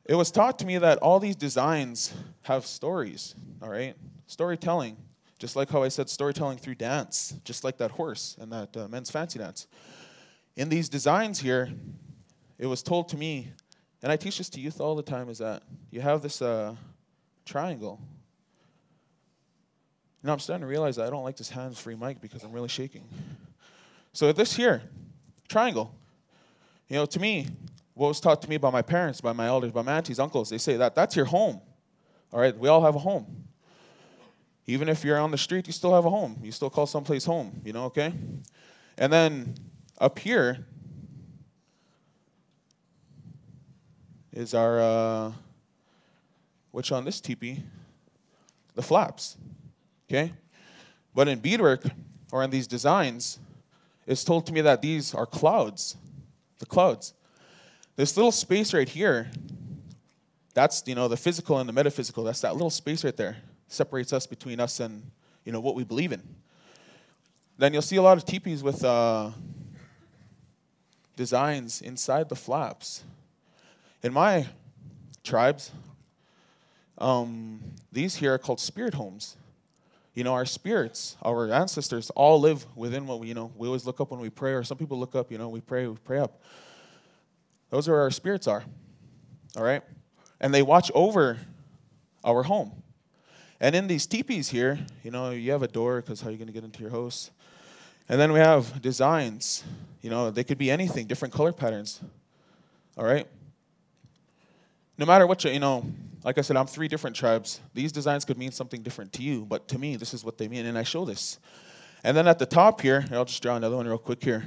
It was taught to me that all these designs have stories, all right? Storytelling, just like how I said storytelling through dance, just like that horse and that men's fancy dance. In these designs here, it was told to me, and I teach this to youth all the time, is that you have this triangle. Now I'm starting to realize that I don't like this hands-free mic because I'm really shaking. So this here, triangle, to me, what was taught to me by my parents, by my elders, by my aunties, uncles, they say that's your home. All right, we all have a home. Even if you're on the street, you still have a home. You still call someplace home, okay? And then up here, is our, which on this teepee, the flaps, okay? But in beadwork, or in these designs, it's told to me that these are clouds, the clouds. This little space right here, that's, you know, the physical and the metaphysical. That's that little space right there. Separates us between us and, you know, what we believe in. Then you'll see a lot of teepees with designs inside the flaps. In my tribes, these here are called spirit homes. You know, our spirits, our ancestors, all live within what we, you know, we always look up when we pray, or some people look up, you know, we pray up. Those are where our spirits are, all right? And they watch over our home. And in these teepees here, you know, you have a door, because how are you going to get into your house? And then we have designs. You know, they could be anything, different color patterns, all right? No matter what you know, like I said, I'm 3 different tribes. These designs could mean something different to you, but to me, this is what they mean, and I show this. And then at the top here, I'll just draw another one real quick here.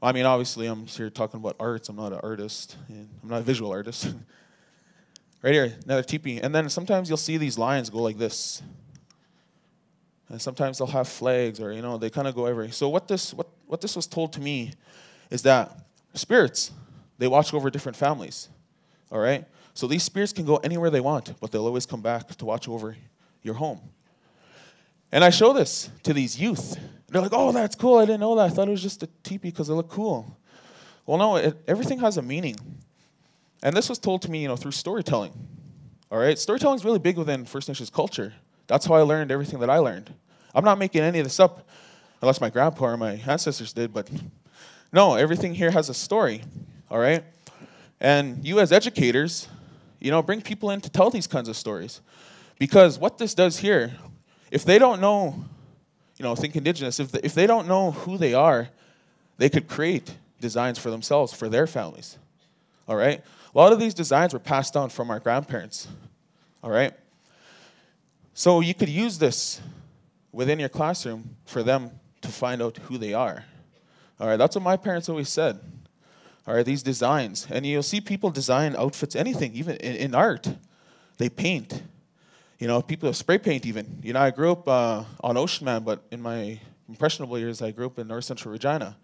I mean, obviously, I'm here talking about arts. I'm not an artist, and I'm not a visual artist. Right here, another teepee. And then sometimes you'll see these lines go like this. And sometimes they'll have flags, or, you know, they kind of go everywhere. So what this was told to me is that spirits, they watch over different families. All right? So these spirits can go anywhere they want, but they'll always come back to watch over your home. And I show this to these youth. They're like, oh, that's cool. I didn't know that. I thought it was just a teepee because it looked cool. Well, no, everything has a meaning. And this was told to me, you know, through storytelling. All right? Storytelling is really big within First Nations culture. That's how I learned everything that I learned. I'm not making any of this up, unless my grandpa or my ancestors did, but no, everything here has a story. All right? And you as educators, you know, bring people in to tell these kinds of stories. Because what this does here, if they don't know, you know, Think Indigenous, if they don't know who they are, they could create designs for themselves, for their families. All right? A lot of these designs were passed down from our grandparents. All right? So you could use this within your classroom for them to find out who they are. All right? That's what my parents always said. All right, these designs. And you'll see people design outfits, anything, even in art. They paint. You know, people spray paint even. You know, I grew up on Ocean Man, but in my impressionable years, I grew up in North Central Regina.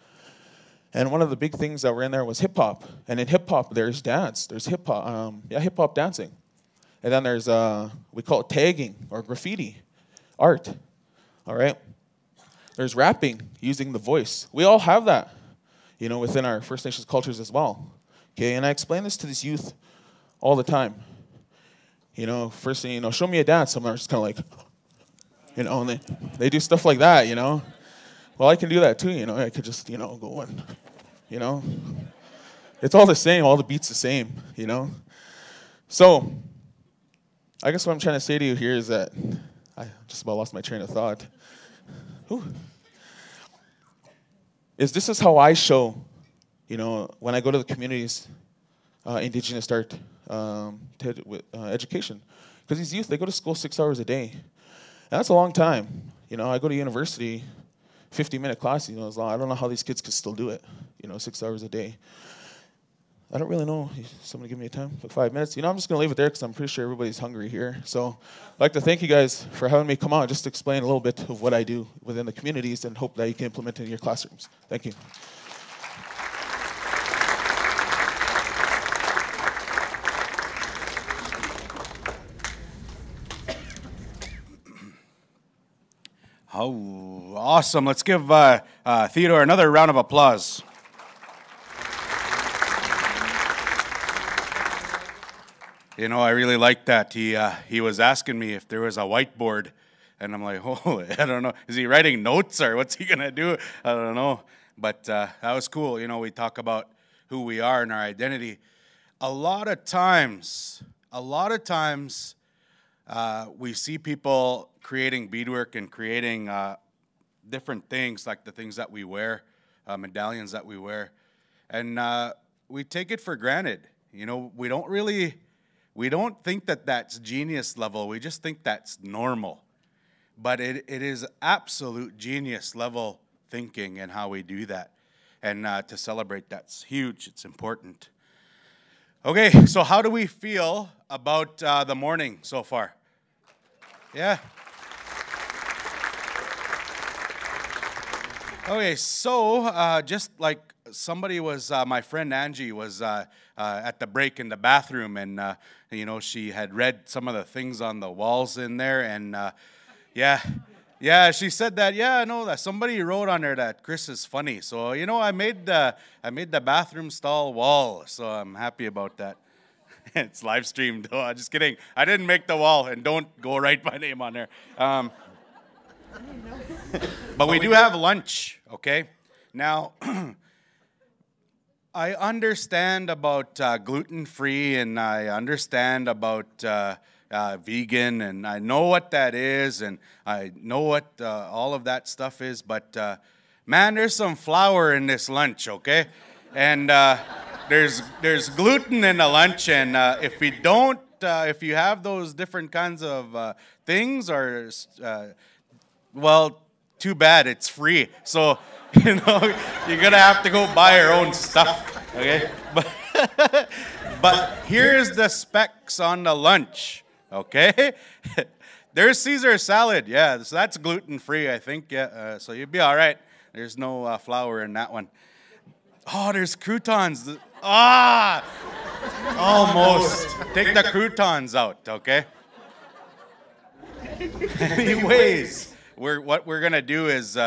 And one of the big things that were in there was hip-hop. And in hip-hop, there's dance. There's hip-hop dancing. And then there's, we call it tagging or graffiti, art. All right? There's rapping, using the voice. We all have that, you know, within our First Nations cultures as well. Okay, and I explain this to these youth all the time. You know, first thing, you know, show me a dance. Some are just kind of like, you know, and they do stuff like that, you know. Well, I can do that too, you know. I could just, you know, go and, you know. It's all the same. All the beats the same, you know. So, I guess what I'm trying to say to you here is that I just about lost my train of thought. Whew. This is how I show, you know, when I go to the communities, Indigenous art education. Because these youth, they go to school 6 hours a day. And that's a long time. You know, I go to university, 50-minute class, you know, as long. I don't know how these kids could still do it, you know, 6 hours a day. I don't really know. Somebody give me a time? Like 5 minutes? You know, I'm just going to leave it there because I'm pretty sure everybody's hungry here. So I'd like to thank you guys for having me come on just to explain a little bit of what I do within the communities and hope that you can implement it in your classrooms. Thank you. Oh, awesome. Let's give Theodore another round of applause. You know, I really like that. He was asking me if there was a whiteboard, and I'm like, oh, I don't know. Is he writing notes, or what's he going to do? I don't know. But that was cool. You know, we talk about who we are and our identity. A lot of times, we see people creating beadwork and creating different things, like the things that we wear, medallions that we wear. And we take it for granted. You know, we don't think that that's genius level. We just think that's normal. But it is absolute genius level thinking and how we do that. And to celebrate, that's huge. It's important. Okay, so how do we feel about the morning so far? Yeah. Okay, so just like somebody was, my friend Angie was at the break in the bathroom, and you know, she had read some of the things on the walls in there, and yeah, she said that. Yeah, I know that somebody wrote on there that Chris is funny. So you know, I made the bathroom stall wall, so I'm happy about that. It's live streamed. Oh, just kidding. I didn't make the wall, and don't go write my name on there. But we do have lunch, okay? Now, I understand about gluten-free, and I understand about vegan, and I know what that is, and I know what all of that stuff is, but man, there's some flour in this lunch, okay? And there's gluten in the lunch, and if we don't, if you have those different kinds of things, or well, too bad, it's free. So, you know, you're gonna have to go buy your own stuff, okay? But here's the specs on the lunch, okay? There's Caesar salad, yeah, so that's gluten-free, I think, yeah, so you'll be all right. There's no flour in that one. Oh, there's croutons. Almost. Take the croutons out, okay? Anyways, what we're going to do is,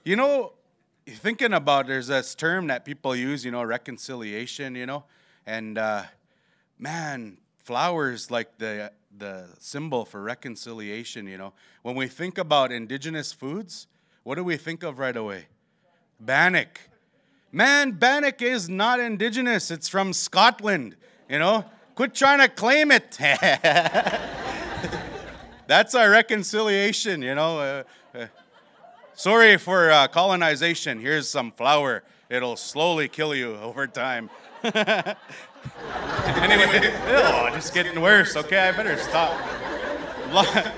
you know, thinking about, there's this term that people use, you know, reconciliation, you know, and man, flour's like the symbol for reconciliation, you know. When we think about Indigenous foods, what do we think of right away? Bannock. Man, bannock is not Indigenous. It's from Scotland, you know. Quit trying to claim it. That's our reconciliation, you know. Sorry for colonization. Here's some flour. It'll slowly kill you over time. Anyway, just getting worse. Okay, I better stop.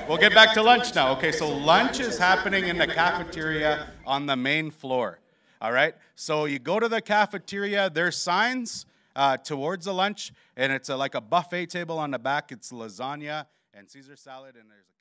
We'll get back to lunch now. Okay, so lunch is happening in the cafeteria on the main floor. All right, so you go to the cafeteria. There's signs towards the lunch, and it's like a buffet table on the back. It's lasagna and Caesar salad, and there's a